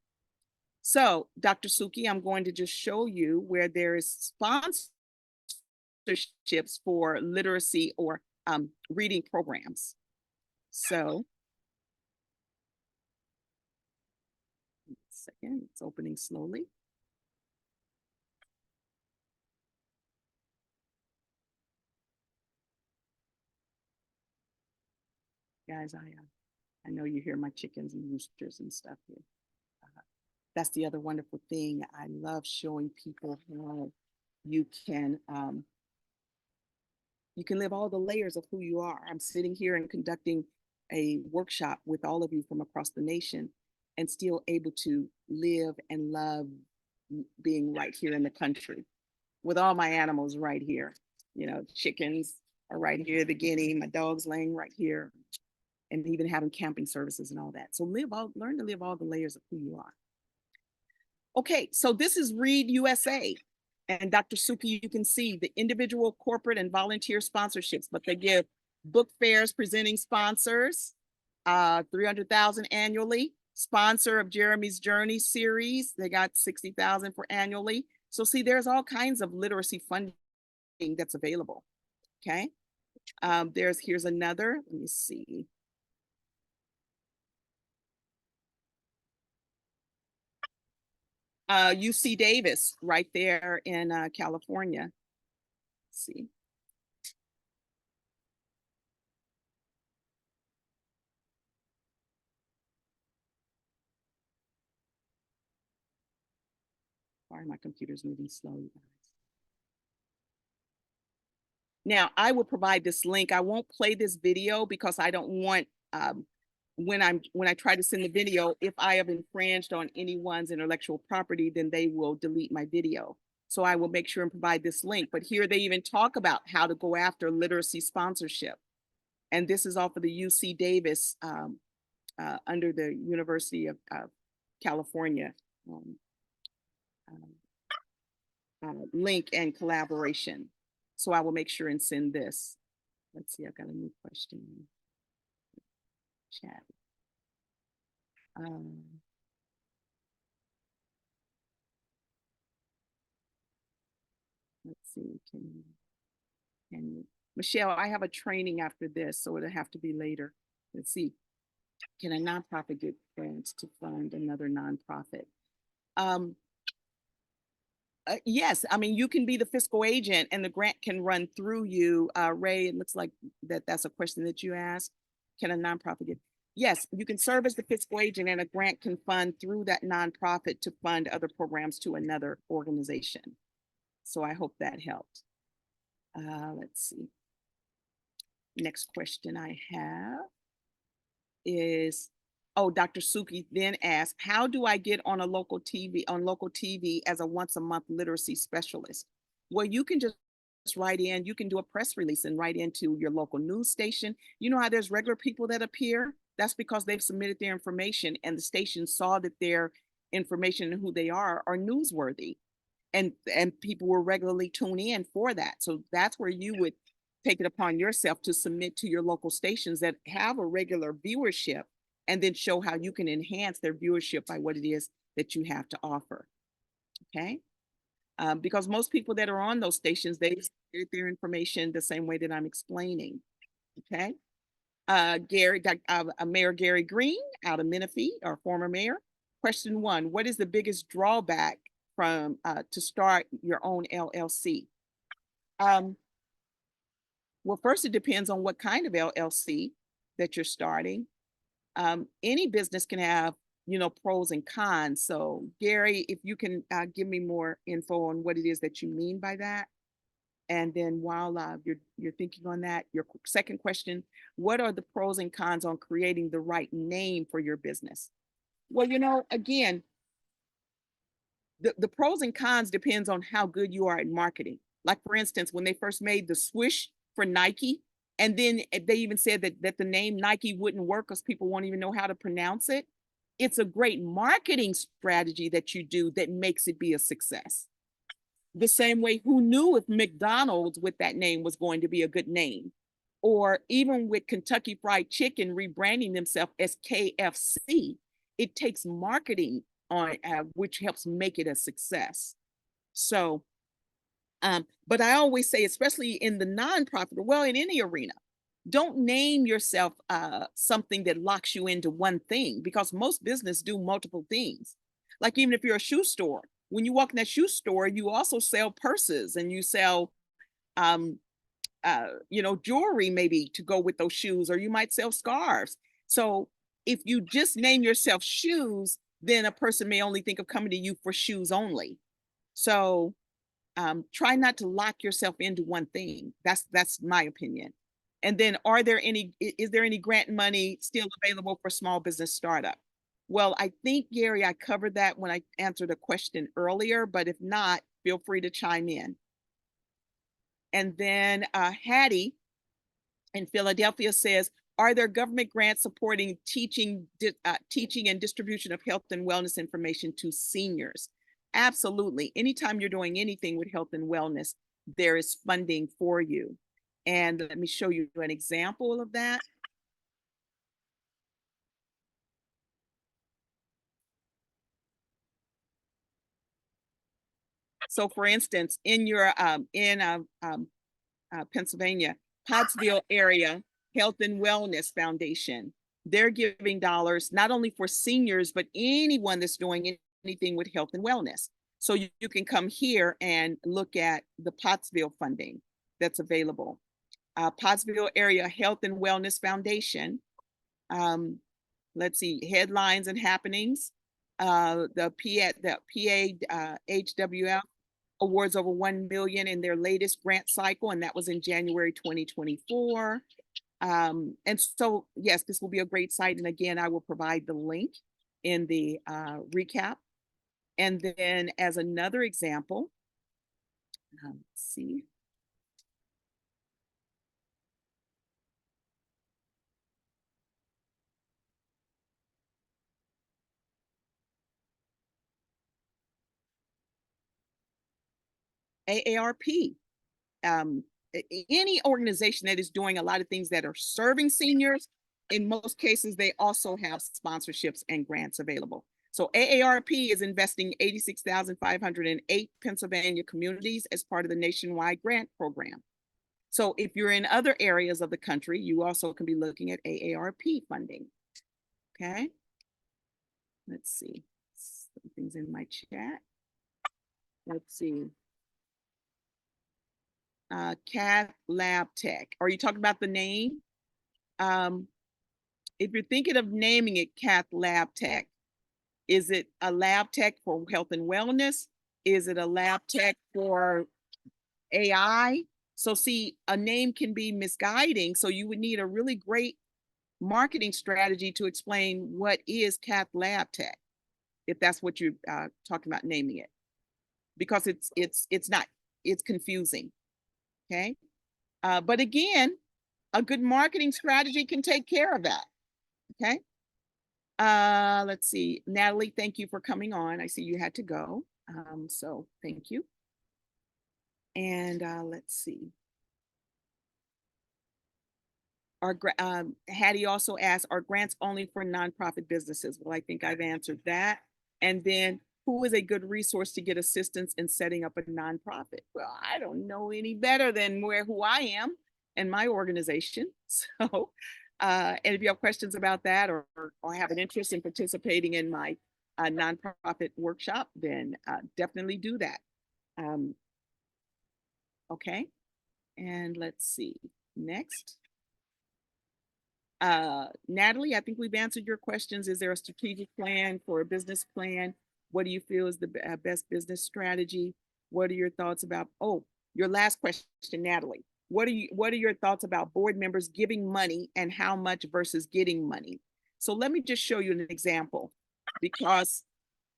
So, Dr. Suki, I'm going to just show you where there is sponsorships for literacy or reading programs. So, second, it's opening slowly. Guys, I know you hear my chickens and roosters and stuff here. That's the other wonderful thing. I love showing people how you can You can live all the layers of who you are. I'm sitting here and conducting a workshop with all of you from across the nation and still able to live and love being right here in the country with all my animals right here. You know, chickens are right here, the guinea, my dog's laying right here, and even having camping services and all that. So learn to live all the layers of who you are. Okay, so this is Read USA. And Dr. Suki, you can see the individual, corporate, and volunteer sponsorships, but they give book fairs presenting sponsors, 300,000 annually. Sponsor of Jeremy's Journey series, they got 60,000 for annually. So see, there's all kinds of literacy funding that's available. Okay, here's another. Let me see. UC Davis, right there in California. Let's see. Sorry, my computer's moving slow, you guys. Now, I will provide this link. I won't play this video because I don't want, when I try to send the video, if I have infringed on anyone's intellectual property, then they will delete my video. So I will make sure and provide this link. But here they even talk about how to go after literacy sponsorship. And this is off of the UC Davis under the University of California link and collaboration. So I will make sure and send this. Let's see, I've got a new question. Chat. Let's see, can you, Michelle, I have a training after this, so it'll have to be later. Let's see, can a nonprofit get grants to fund another nonprofit? Yes, I mean, you can be the fiscal agent and the grant can run through you. Ray, it looks like that's a question that you asked. Can a nonprofit get? Yes, you can serve as the fiscal agent and a grant can fund through that nonprofit to fund other programs to another organization. So I hope that helped. Let's see. Next question I have is, oh, Dr. Suki then asked, how do I get on local TV as a once a month literacy specialist? Well, you can just write in, you can do a press release and write into your local news station. You know how there's regular people that appear? That's because they've submitted their information and the station saw that their information and who they are newsworthy. And people will regularly tune in for that. So that's where you would take it upon yourself to submit to your local stations that have a regular viewership and then show how you can enhance their viewership by what it is that you have to offer. Okay. Because most people that are on those stations, they get their information the same way that I'm explaining. Okay. Mayor Gary Green out of Menifee, our former mayor. Question 1, what is the biggest drawback from to start your own LLC? Well, first, it depends on what kind of LLC that you're starting. Any business can have, you know, pros and cons. So Gary, if you can give me more info on what it is that you mean by that. And then while you're thinking on that, your second question, what are the pros and cons on creating the right name for your business? Well, you know, again, the pros and cons depends on how good you are at marketing. Like for instance, when they first made the swoosh for Nike, and then they even said that the name Nike wouldn't work because people won't even know how to pronounce it. It's a great marketing strategy that you do that makes it be a success. The same way, who knew if McDonald's with that name was going to be a good name? Or even with Kentucky Fried Chicken rebranding themselves as KFC, it takes marketing on which helps make it a success. So, but I always say, especially in the nonprofit, well, in any arena, don't name yourself something that locks you into one thing, because most business do multiple things. Like even if you're a shoe store, when you walk in that shoe store, you also sell purses and you sell, you know, jewelry maybe to go with those shoes, or you might sell scarves. So if you just name yourself shoes, then a person may only think of coming to you for shoes only. So try not to lock yourself into one thing. That's my opinion. And then is there any grant money still available for small business startup? Well, I think, Gary, I covered that when I answered a question earlier, but if not, feel free to chime in. And then Hattie in Philadelphia says, are there government grants supporting teaching and distribution of health and wellness information to seniors? Absolutely. Anytime you're doing anything with health and wellness, there is funding for you. And let me show you an example of that. So for instance, in your Pennsylvania, Pottsville area Health and Wellness Foundation, they're giving dollars not only for seniors, but anyone that's doing anything with health and wellness. So you can come here and look at the Pottsville funding that's available. Pottsville Area Health and Wellness Foundation. Let's see, headlines and happenings. The PA HWF awards over 1 million in their latest grant cycle, and that was in January 2024. And so, yes, this will be a great site. And again, I will provide the link in the recap. And then as another example, let's see. AARP, any organization that is doing a lot of things that are serving seniors, in most cases, they also have sponsorships and grants available. So AARP is investing 86,508 Pennsylvania communities as part of the nationwide grant program. So if you're in other areas of the country, you also can be looking at AARP funding. Okay. Let's see. Something's in my chat. Let's see. Cath Lab Tech. Are you talking about the name? If you're thinking of naming it Cath Lab Tech, is it a lab tech for health and wellness? Is it a lab tech for AI? So see, a name can be misguiding. So you would need a really great marketing strategy to explain what is Cath Lab Tech, if that's what you're talking about naming it, because it's confusing. Okay. But again, a good marketing strategy can take care of that. Okay. Let's see. Natalie, thank you for coming on. I see you had to go. So thank you. And let's see. Hattie also asked, are grants only for nonprofit businesses? Well, I think I've answered that. And then, who is a good resource to get assistance in setting up a nonprofit? Well, I don't know any better than who I am and my organization. So, and if you have questions about that or have an interest in participating in my nonprofit workshop, then definitely do that. Okay, and let's see, next. Natalie, I think we've answered your questions. Is there a strategic plan for a business plan? What do you feel is the best business strategy? What are your thoughts about, your last question, Natalie. What are your thoughts about board members giving money and how much versus getting money? So let me just show you an example, because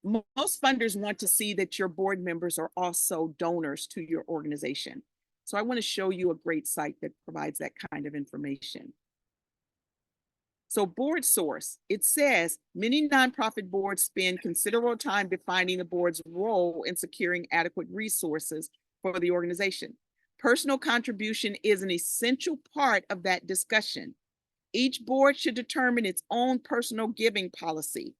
most funders want to see that your board members are also donors to your organization. So I want to show you a great site that provides that kind of information. So Board Source, it says many nonprofit boards spend considerable time defining the board's role in securing adequate resources for the organization. Personal contribution is an essential part of that discussion. Each board should determine its own personal giving policy.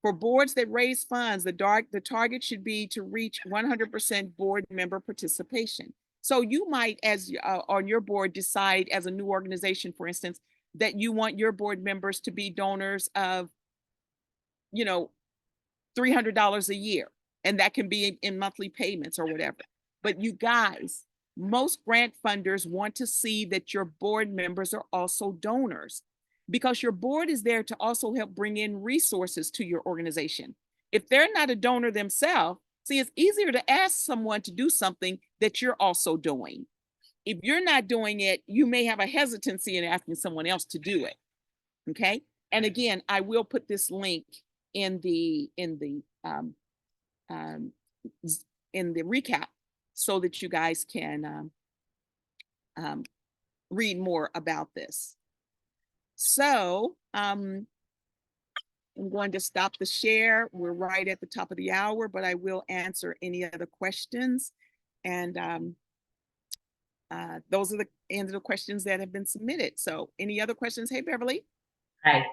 For boards that raise funds, the target should be to reach 100% board member participation. So you might, as on your board, decide as a new organization, for instance, that you want your board members to be donors of, $300 a year, and that can be in monthly payments or whatever. But you guys, most grant funders want to see that your board members are also donors, because your board is there to also help bring in resources to your organization. If they're not a donor themselves, See, it's easier to ask someone to do something that you're also doing. If you're not doing it, you may have a hesitancy in asking someone else to do it. Okay. And again, I will put this link in the um, in the recap so that you guys can read more about this. So I'm going to stop the share. We're right at the top of the hour, but I will answer any other questions. And those are the end of the questions that have been submitted. So any other questions? Hey, Beverly. Hi.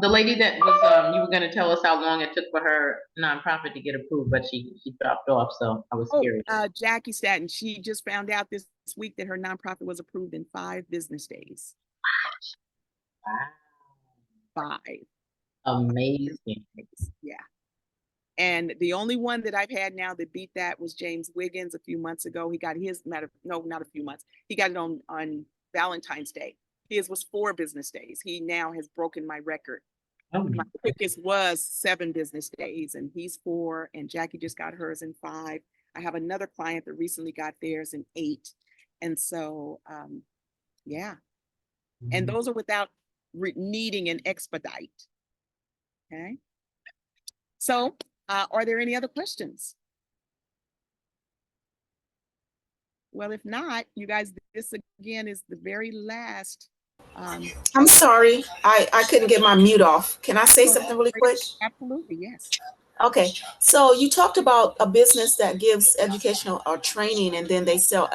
The lady that was, you were gonna tell us how long it took for her nonprofit to get approved, but she dropped off, so I was curious. Jackie Staten, she just found out this week that her nonprofit was approved in 5 business days. Wow. 5. Amazing. Yeah. And the only one that I've had now that beat that was James Wiggins a few months ago. He got his, not a few months. He got it on Valentine's Day. His was 4 business days. He now has broken my record. Oh, My quickest was 7 business days, and he's 4, and Jackie just got hers in 5. I have another client that recently got theirs in 8. And so, yeah. And those are without needing an expedite. Okay. So, are there any other questions? Well, if not, you guys, this again is the very last. I'm sorry, I couldn't get my mute off. Can I say something really quick? Absolutely, yes. Okay, so you talked about a business that gives educational or training, and then they sell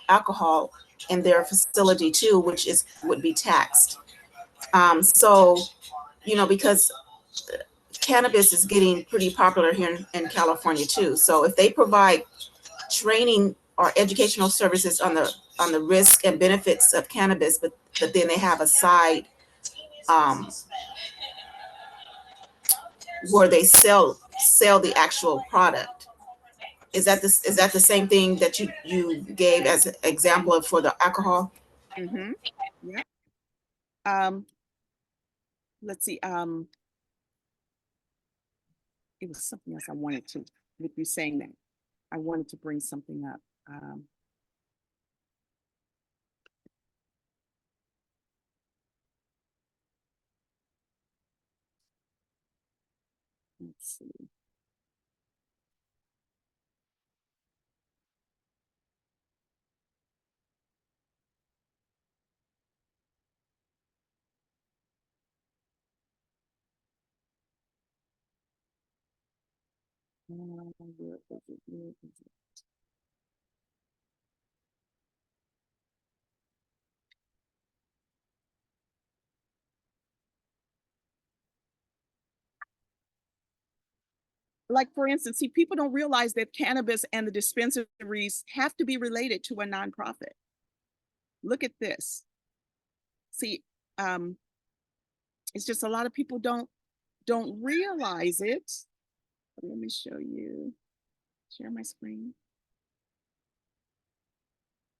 alcohol in their facility too, which would be taxed. So, you know, because cannabis is getting pretty popular here in California too. So if they provide training or educational services on the risk and benefits of cannabis, but then they have a side where they sell the actual product. Is that the same thing that you gave as an example of for the alcohol? Mm-hmm. Yeah. Let's see. It was something else I wanted to, with you saying that, I wanted to bring something up. Let's see. Where is it? Where is it? Like, for instance, see, people don't realize that cannabis and the dispensaries have to be related to a nonprofit. Look at this. See, it's just a lot of people don't realize it. Let me show you. Share my screen.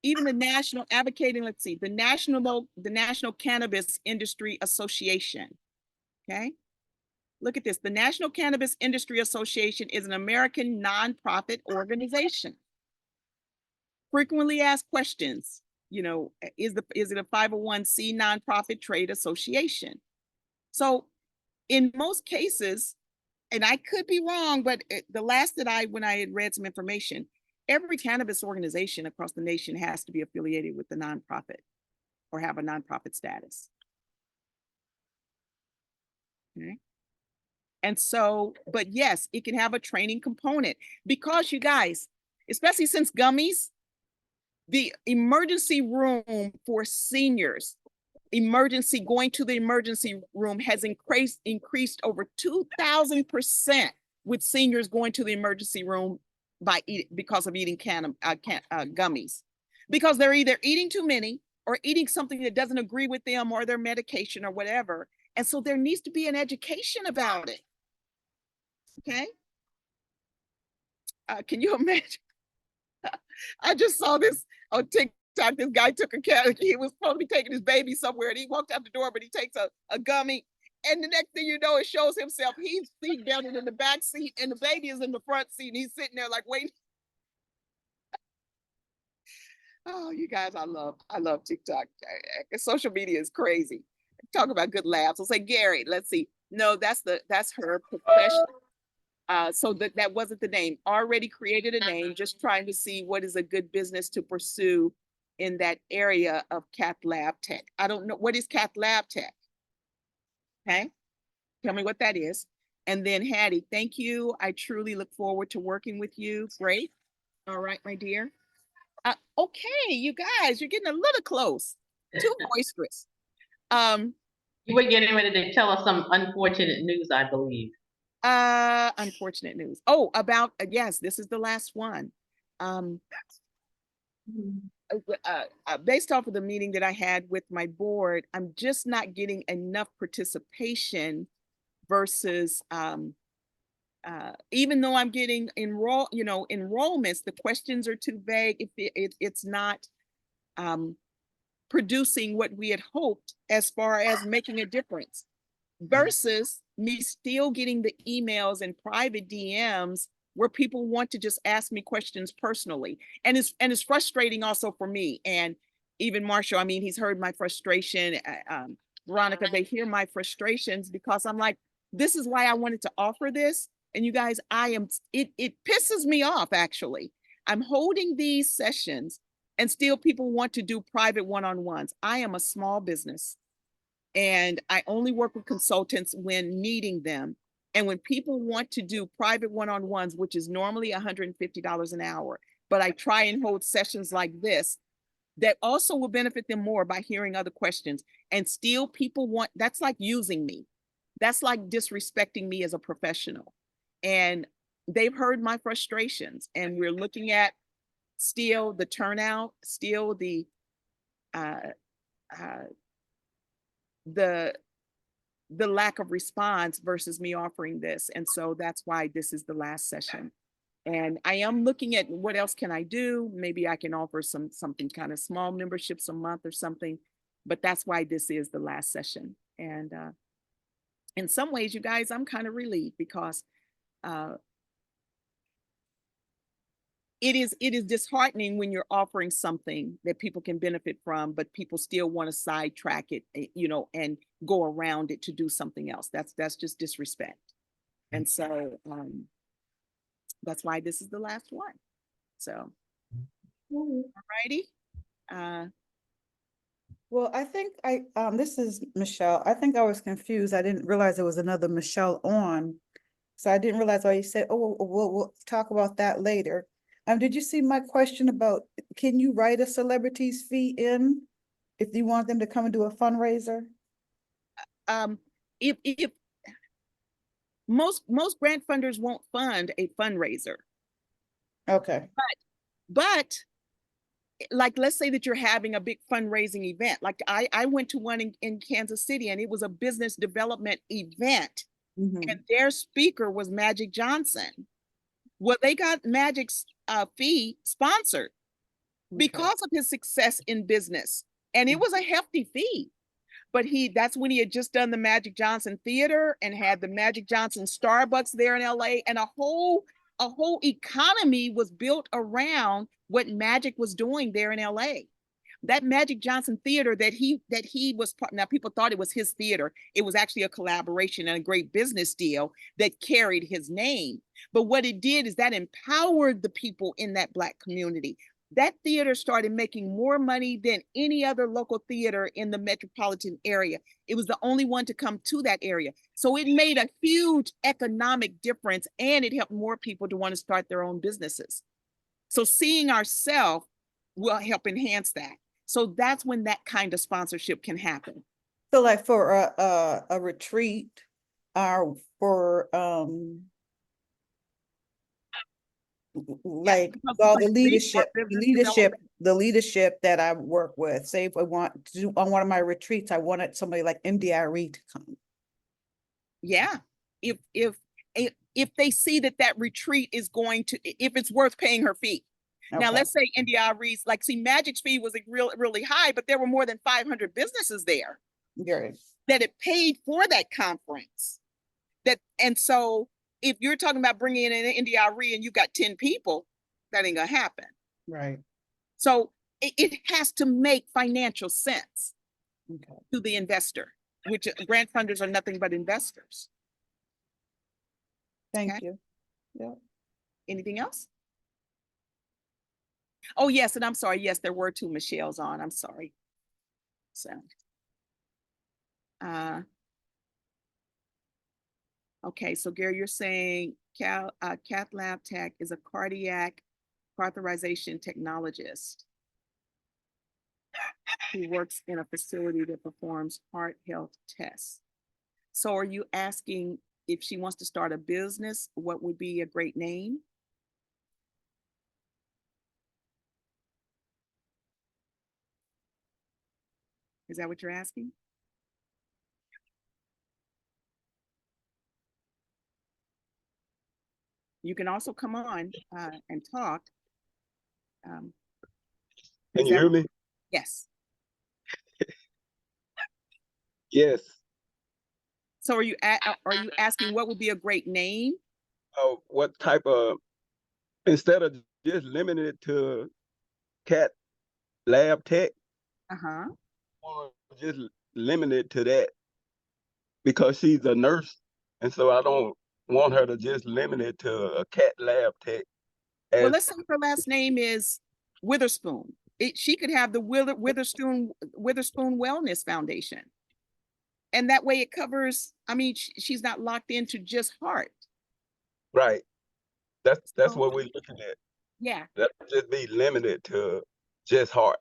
Even the national advocating, let's see, the National Cannabis Industry Association. Okay. Look at this. The National Cannabis Industry Association is an American nonprofit organization. Frequently asked questions, you know, is it a 501c nonprofit trade association? So in most cases, and I could be wrong, but the last that when I had read some information, every cannabis organization across the nation has to be affiliated with the nonprofit or have a nonprofit status. Okay. And so, but yes, it can have a training component because, you guys, especially since gummies, the emergency room for seniors, going to the emergency room has increased over 2,000% with seniors going to the emergency room because of eating gummies, because they're either eating too many or eating something that doesn't agree with them or their medication or whatever. And so there needs to be an education about it. Okay. Can you imagine? I just saw this on TikTok. This guy took he was supposed to be taking his baby somewhere and he walked out the door, but he takes a gummy And the next thing you know, it shows himself, he's seat belted in the back seat and the baby is in the front seat. And he's sitting there like waiting. Oh, you guys, I love TikTok. Social media is crazy. Talk about good laughs. I'll say, Gary, let's see. No, that's her profession. So that wasn't the name. Already created a name, just trying to see what is a good business to pursue in that area of cath lab tech. I don't know, what is cath lab tech? Okay, tell me what that is. And then Hattie, thank you. I truly look forward to working with you. Great. All right, my dear. Okay, you guys, you're getting a little close. Too boisterous. You were getting ready to tell us some unfortunate news, I believe. Unfortunate news. Oh, about yes, this is the last one. Based off of the meeting that I had with my board, I'm just not getting enough participation versus even though I'm getting enrollments, the questions are too vague. It's not producing what we had hoped as far as making a difference, versus me still getting the emails and private DMs where people want to just ask me questions personally. And it's frustrating also for me. And even Marshall, I mean, he's heard my frustration. Veronica, they hear my frustrations because I'm like, this is why I wanted to offer this. And you guys, it pisses me off, actually. I'm holding these sessions and still people want to do private one-on-ones. I am a small business and I only work with consultants when needing them. And when people want to do private one-on-ones, which is normally $150 an hour, but I try and hold sessions like this that also will benefit them more by hearing other questions. And still people want, that's like using me. That's like disrespecting me as a professional. And they've heard my frustrations, and we're looking at still the turnout, still the lack of response versus me offering this. And so that's why this is the last session. And I am looking at what else can I do? Maybe I can offer something kind of small memberships a month or something, but that's why this is the last session. And in some ways, you guys, I'm kind of relieved because it is disheartening when you're offering something that people can benefit from, but people still want to sidetrack it, and go around it to do something else. That's just disrespect. And so that's why this is the last one. So, all righty. Well, I think this is Michelle. I think I was confused. I didn't realize there was another Michelle on. So I didn't realize why you said, oh, we'll talk about that later. Did you see my question about, can you write a celebrity's fee in if you want them to come and do a fundraiser? If most grant funders won't fund a fundraiser. Okay. But like, let's say that you're having a big fundraising event. Like I went to one in Kansas City, and it was a business development event. Mm-hmm. And their speaker was Magic Johnson. Well, they got Magic's fee sponsored because of his success in business. And it was a hefty fee. But that's when he had just done the Magic Johnson Theater and had the Magic Johnson Starbucks there in LA, and a whole economy was built around what Magic was doing there in LA. That Magic Johnson Theater that he was part, now people thought it was his theater. It was actually a collaboration and a great business deal that carried his name. But what it did is that empowered the people in that Black community. That theater started making more money than any other local theater in the metropolitan area. It was the only one to come to that area. So it made a huge economic difference, and it helped more people to want to start their own businesses. So seeing ourselves will help enhance that. So that's when that kind of sponsorship can happen. So like for a retreat, or for like all the leadership that I work with. Say if I want to do on one of my retreats, I wanted somebody like NDRE to come. Yeah, if they see that retreat is going to, if it's worth paying her fee. Okay. Now let's say NDRE's, like, see, Magic's fee was really high, but there were more than 500 businesses there. Yes. that it paid for that conference. And so if you're talking about bringing in an NDRE and you got 10 people, that ain't gonna happen. Right. So it has to make financial sense Okay. to the investor, which grant funders are nothing but investors. Thank Okay. you. Yeah. Anything else? Oh, yes, and I'm sorry. Yes, there were 2 Michelles on. I'm sorry. So, okay, so Gary, you're saying Cath Lab Tech is a cardiac catheterization technologist who works in a facility that performs heart health tests. So are you asking if she wants to start a business, what would be a great name? Is that what you're asking? You can also come on and talk. Can Is you that hear me? yes? Yes. So are you asking what would be a great name? What type of, instead of just limiting it to cat lab tech, Uh-huh. I want to just limit it to that because she's a nurse. And so I don't want her to just limit it to a cat lab tech. Well, As let's say her last name is Witherspoon. She could have the Witherspoon Wellness Foundation. And that way it covers, I mean, she's not locked into just heart. right. That's So, what we're looking at. yeah, That just be limited to just heart.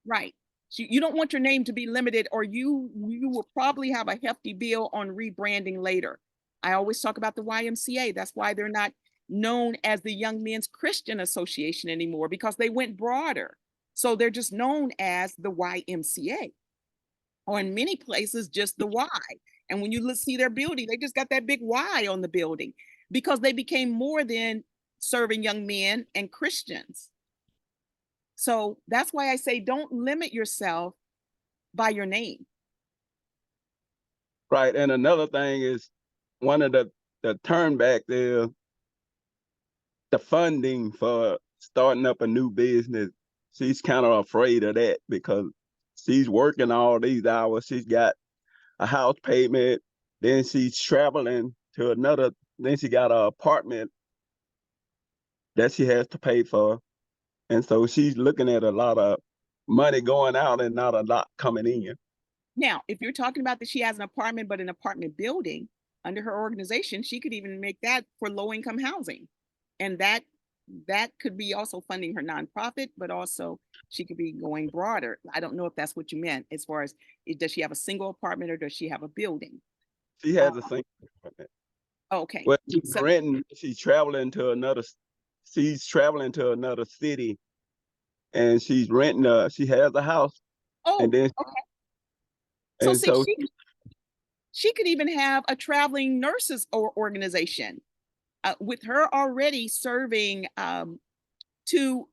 right. So you don't want your name to be limited, or you will probably have a hefty bill on rebranding later. I always talk about the YMCA. That's why they're not known as the Young Men's Christian Association anymore, because they went broader. So they're just known as the YMCA, or in many places, just the Y. And when you see their building, they just got that big Y on the building because they became more than serving young men and Christians. So that's why I say don't limit yourself by your name. Right. And another thing is one of the turnbacks is the funding for starting up a new business. She's kind of afraid of that because she's working all these hours. She's got a house payment, then she's traveling to another, then she got an apartment that she has to pay for. And so she's looking at a lot of money going out and not a lot coming in. Now, if you're talking about that she has an apartment, but an apartment building under her organization, she could even make that for low-income housing. And that could be also funding her nonprofit, but also she could be going broader. I don't know if that's what you meant as far as, does she have a single apartment or does she have a building? She has a single apartment. Okay. Well, she's So, renting, she's traveling to another city and she's renting she has a house. oh, And then okay. So and see, so she could even have a traveling nurses organization with her already serving in 2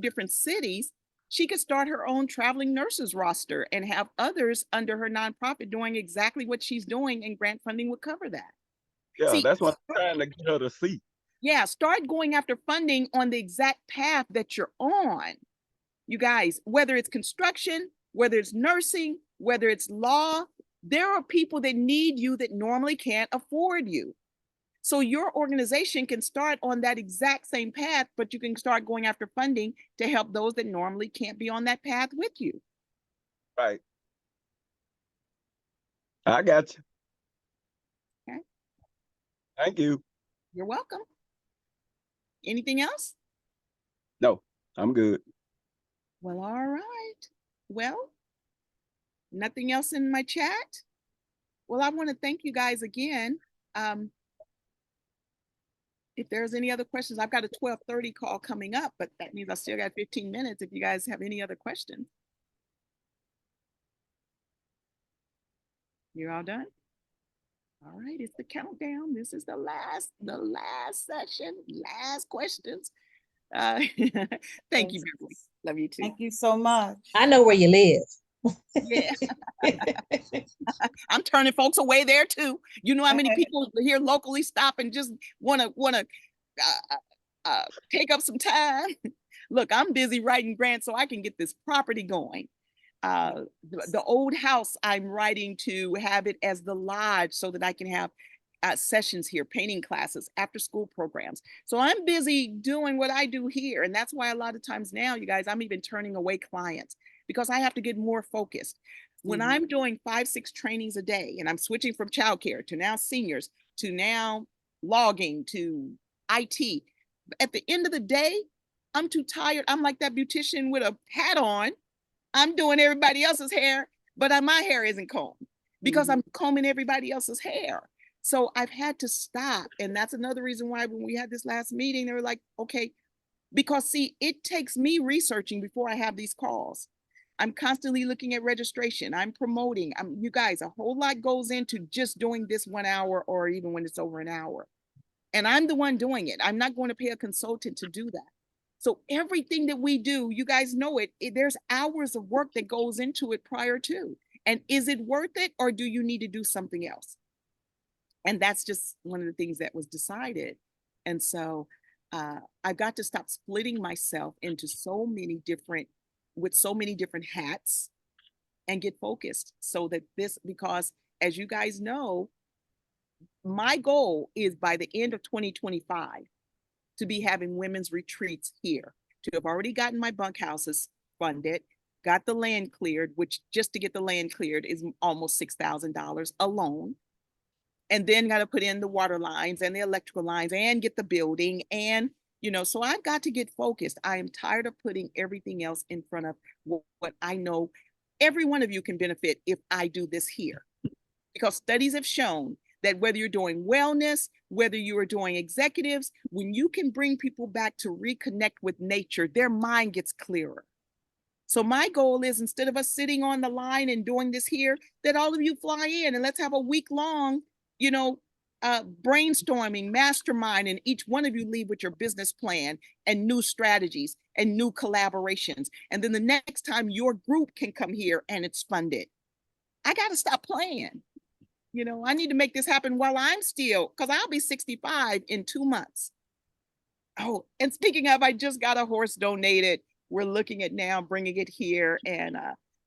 different cities. She could start her own traveling nurses roster and have others under her nonprofit doing exactly what she's doing, and grant funding would cover that. yeah, See, that's what I'm trying to get her to see. yeah, start going after funding on the exact path that you're on. You guys, whether it's construction, whether it's nursing, whether it's law, there are people that need you that normally can't afford you. So your organization can start on that exact same path, but you can start going after funding to help those that normally can't be on that path with you. Right. I got you. Okay. Thank you. You're welcome. Anything else? No, I'm good. Well, all right. Well, nothing else in my chat. Well, I want to thank you guys again. If there's any other questions, I've got a 12:30 call coming up, but that means I still got 15 minutes if you guys have any other questions. You're all done? All right, it's the countdown. This is the last session, last questions. Thank you, Beverly. Love you too. Thank you so much. I know where you live. Yeah. I'm turning folks away there too. You know how many people here locally stop and just wanna take up some time. Look, I'm busy writing grants so I can get this property going. The old house, I'm writing to have it as the lodge so that I can have sessions here, painting classes, after school programs. So I'm busy doing what I do here. And that's why a lot of times now, you guys, I'm even turning away clients because I have to get more focused. When I'm doing 5, 6 trainings a day and I'm switching from childcare to now seniors to now logging to IT, at the end of the day, I'm too tired. I'm like that beautician with a hat on. I'm doing everybody else's hair, but my hair isn't combed because I'm combing everybody else's hair. So I've had to stop. And that's another reason why when we had this last meeting, they were like, okay, because see, it takes me researching before I have these calls. I'm constantly looking at registration. I'm promoting. You guys, a whole lot goes into just doing this 1 hour or even when it's over an hour. And I'm the one doing it. I'm not going to pay a consultant to do that. So everything that we do, you guys know there's hours of work that goes into it prior to. And is it worth it or do you need to do something else? And that's just one of the things that was decided. And so I've got to stop splitting myself into with so many different hats and get focused so that because as you guys know, my goal is by the end of 2025 to be having women's retreats here, to have already gotten my bunkhouses funded, got the land cleared, which just to get the land cleared is almost $6,000 alone. And then got to put in the water lines and the electrical lines and get the building. And, so I've got to get focused. I am tired of putting everything else in front of what I know every one of you can benefit if I do this here. Because studies have shown that whether you're doing wellness, whether you are doing executives, when you can bring people back to reconnect with nature, their mind gets clearer. So my goal is instead of us sitting on the line and doing this here, that all of you fly in and let's have a week long, brainstorming, mastermind, and each one of you leave with your business plan and new strategies and new collaborations. And then the next time your group can come here and it's funded. I got to stop playing. I need to make this happen while I'm still, because I'll be 65 in 2 months. Oh, and speaking of, I just got a horse donated. We're looking at now bringing it here.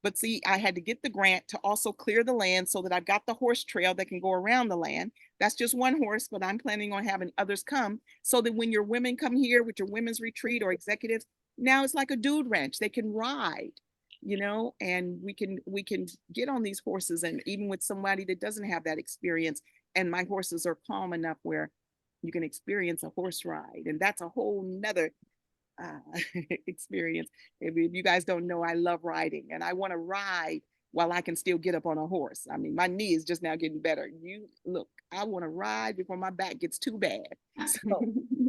But see, I had to get the grant to also clear the land so that I've got the horse trail that can go around the land. That's just one horse, but I'm planning on having others come so that when your women come here with your women's retreat or executives, now it's like a dude ranch. They can ride. And we can get on these horses, and even with somebody that doesn't have that experience, and my horses are calm enough where you can experience a horse ride, and that's a whole nother experience. If you guys don't know, I love riding, and I want to ride while I can still get up on a horse. I mean, my knee is just now getting better. I want to ride before my back gets too bad. So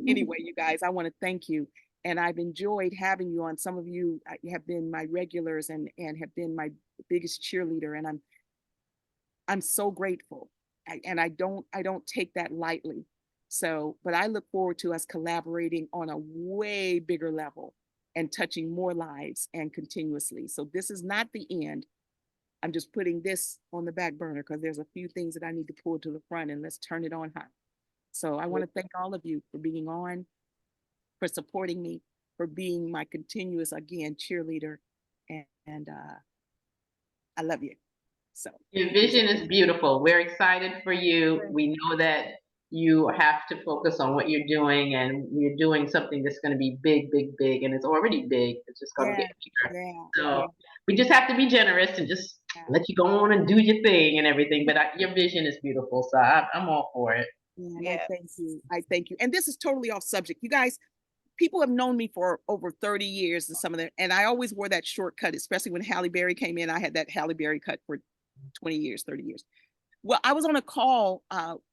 anyway, you guys, I want to thank you. And I've enjoyed having you on. Some of you have been my regulars and have been my biggest cheerleader. And I'm so grateful. I don't take that lightly. So, but I look forward to us collaborating on a way bigger level and touching more lives and continuously. So this is not the end. I'm just putting this on the back burner because there's a few things that I need to pull to the front, and let's turn it on high. So I want to thank all of you for being on, for supporting me, for being my continuous, again, cheerleader. And I love you. So your vision is beautiful. We're excited for you. We know that you have to focus on what you're doing, and you're doing something that's going to be big, big, big, and it's already big. It's just going to get bigger. So we just have to be generous and just let you go on and do your thing and everything. But your vision is beautiful, so I'm all for it. I thank you. I thank you. And this is totally off subject. You guys, people have known me for over 30 years and some of them, and I always wore that shortcut, especially when Halle Berry came in. I had that Halle Berry cut for 20 years, 30 years. Well, I was on a call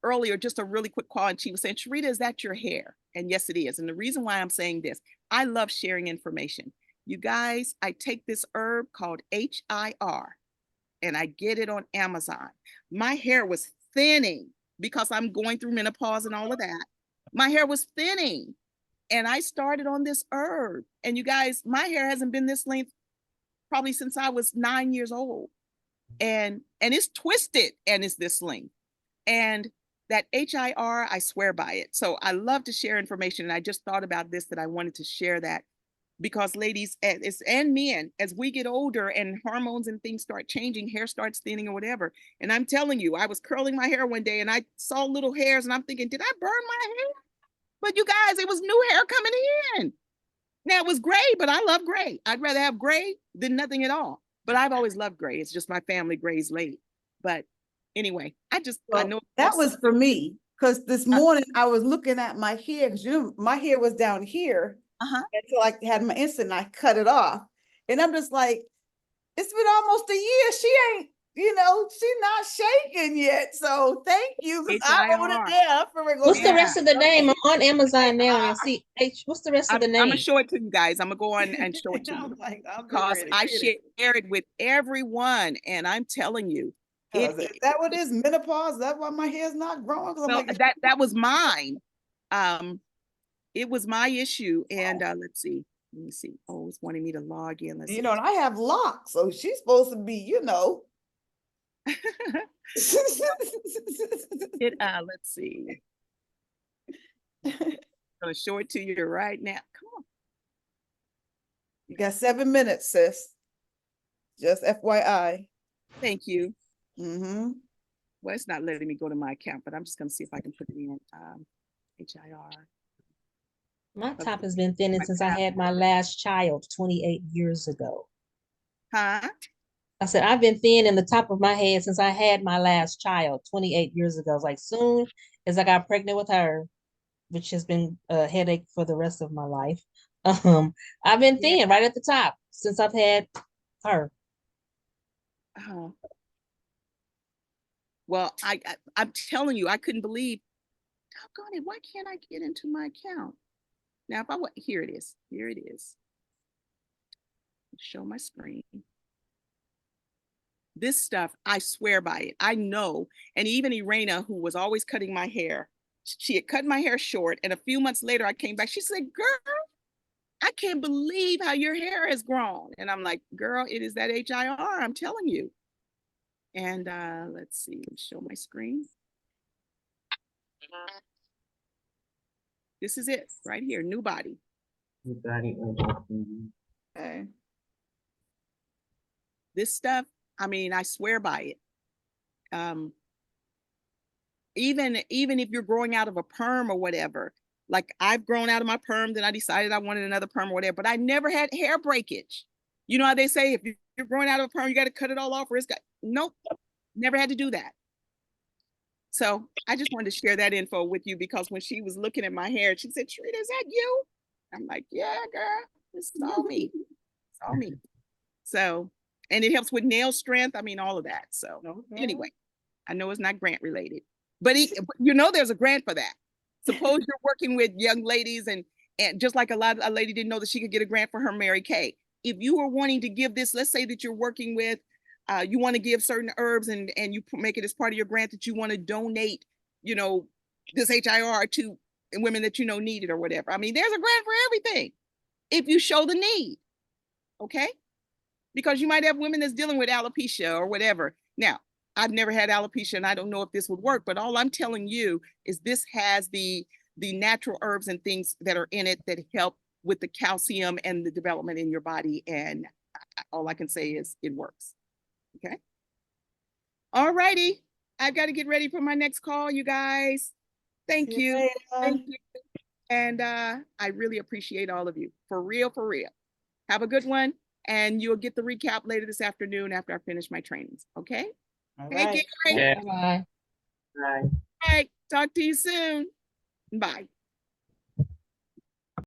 earlier, just a really quick call, and she was saying, Sherita, is that your hair? And yes, it is. And the reason why I'm saying this, I love sharing information. You guys, I take this herb called HIR, and I get it on Amazon. My hair was thinning because I'm going through menopause and all of that. My hair was thinning. And I started on this herb. And you guys, my hair hasn't been this length probably since I was 9 years old. And it's twisted and it's this length. And that HIR, I swear by it. So I love to share information. And I just thought about this, that I wanted to share that, because ladies and men, as we get older and hormones and things start changing, hair starts thinning or whatever. And I'm telling you, I was curling my hair one day and I saw little hairs and I'm thinking, did I burn my hair? But you guys, it was new hair coming in. Now it was gray, but I love gray. I'd rather have gray than nothing at all. But I've always loved gray. It's just my family grays late. But anyway, I Well, know that was for me, because this morning I was looking at my hair, because my hair was down here. And so I had my instant and I cut it off. And I'm just like, it's been almost a year. She ain't, she's not shaking yet. So thank you. 'Cause I wrote it down for What's the rest of the name? I'm on Amazon now and I see H. What's the rest of the I'm name? gonna show it to you guys. I'm gonna go on and show it to you. I'm like, Because I share it with everyone, and I'm telling you, is that what it is? Menopause? Is that why my hair's not growing? I'm well, like, that was mine. It was my issue, and let's see. Let me see. Oh, it's wanting me to log in. Let's see. and I have locks, so she's supposed to be, Let's see. I'm gonna show it to you right now. Come on. You got 7 minutes, sis. Just FYI. Thank you. Mm-hmm. Well, it's not letting me go to my account, but I'm just gonna see if I can put it in HIR. My top has been thinning since I had my last child 28 years ago. Huh? I said, I've been thin in the top of my head since I had my last child 28 years ago. It's like soon as I got pregnant with her, which has been a headache for the rest of my life. I've been thin right at the top since I've had her. Well, I'm telling you, I couldn't believe, doggone it, why can't I get into my account? Now, if I want, here it is. Here it is. Show my screen. This stuff, I swear by it. I know. And even Irena, who was always cutting my hair, she had cut my hair short. And a few months later, I came back. She said, girl, I can't believe how your hair has grown. And I'm like, girl, it is that HIR, I'm telling you. And let's see, show my screen. This is it right here, new body. New body. Okay. This stuff, I mean, I swear by it. Even if you're growing out of a perm or whatever, like I've grown out of my perm, then I decided I wanted another perm or whatever, but I never had hair breakage. You know how they say, if you're growing out of a perm, you got to cut it all off, or it's got, nope, never had to do that. So I just wanted to share that info with you, because when she was looking at my hair, she said, Sherita, is that you? I'm like, yeah, girl, this is all me. It's all me. So, and it helps with nail strength. I mean, all of that. So anyway, I know it's not grant related, but there's a grant for that. Suppose you're working with young ladies and just like a lady didn't know that she could get a grant for her Mary Kay. If you were wanting to give this, let's say that you're working with, you want to give certain herbs and you make it as part of your grant that you want to donate, this HIR to women that need it or whatever. I mean, there's a grant for everything if you show the need, okay? Because you might have women that's dealing with alopecia or whatever. Now, I've never had alopecia and I don't know if this would work, but all I'm telling you is this has the natural herbs and things that are in it that help with the calcium and the development in your body. And all I can say is it works. Okay. All righty. I've got to get ready for my next call, you guys. Thank you. Thank you. And I really appreciate all of you. For real, for real. Have a good one. And you'll get the recap later this afternoon after I finish my trainings. Okay? All Thank right. you. Bye. Bye. All right. Talk to you soon. Bye.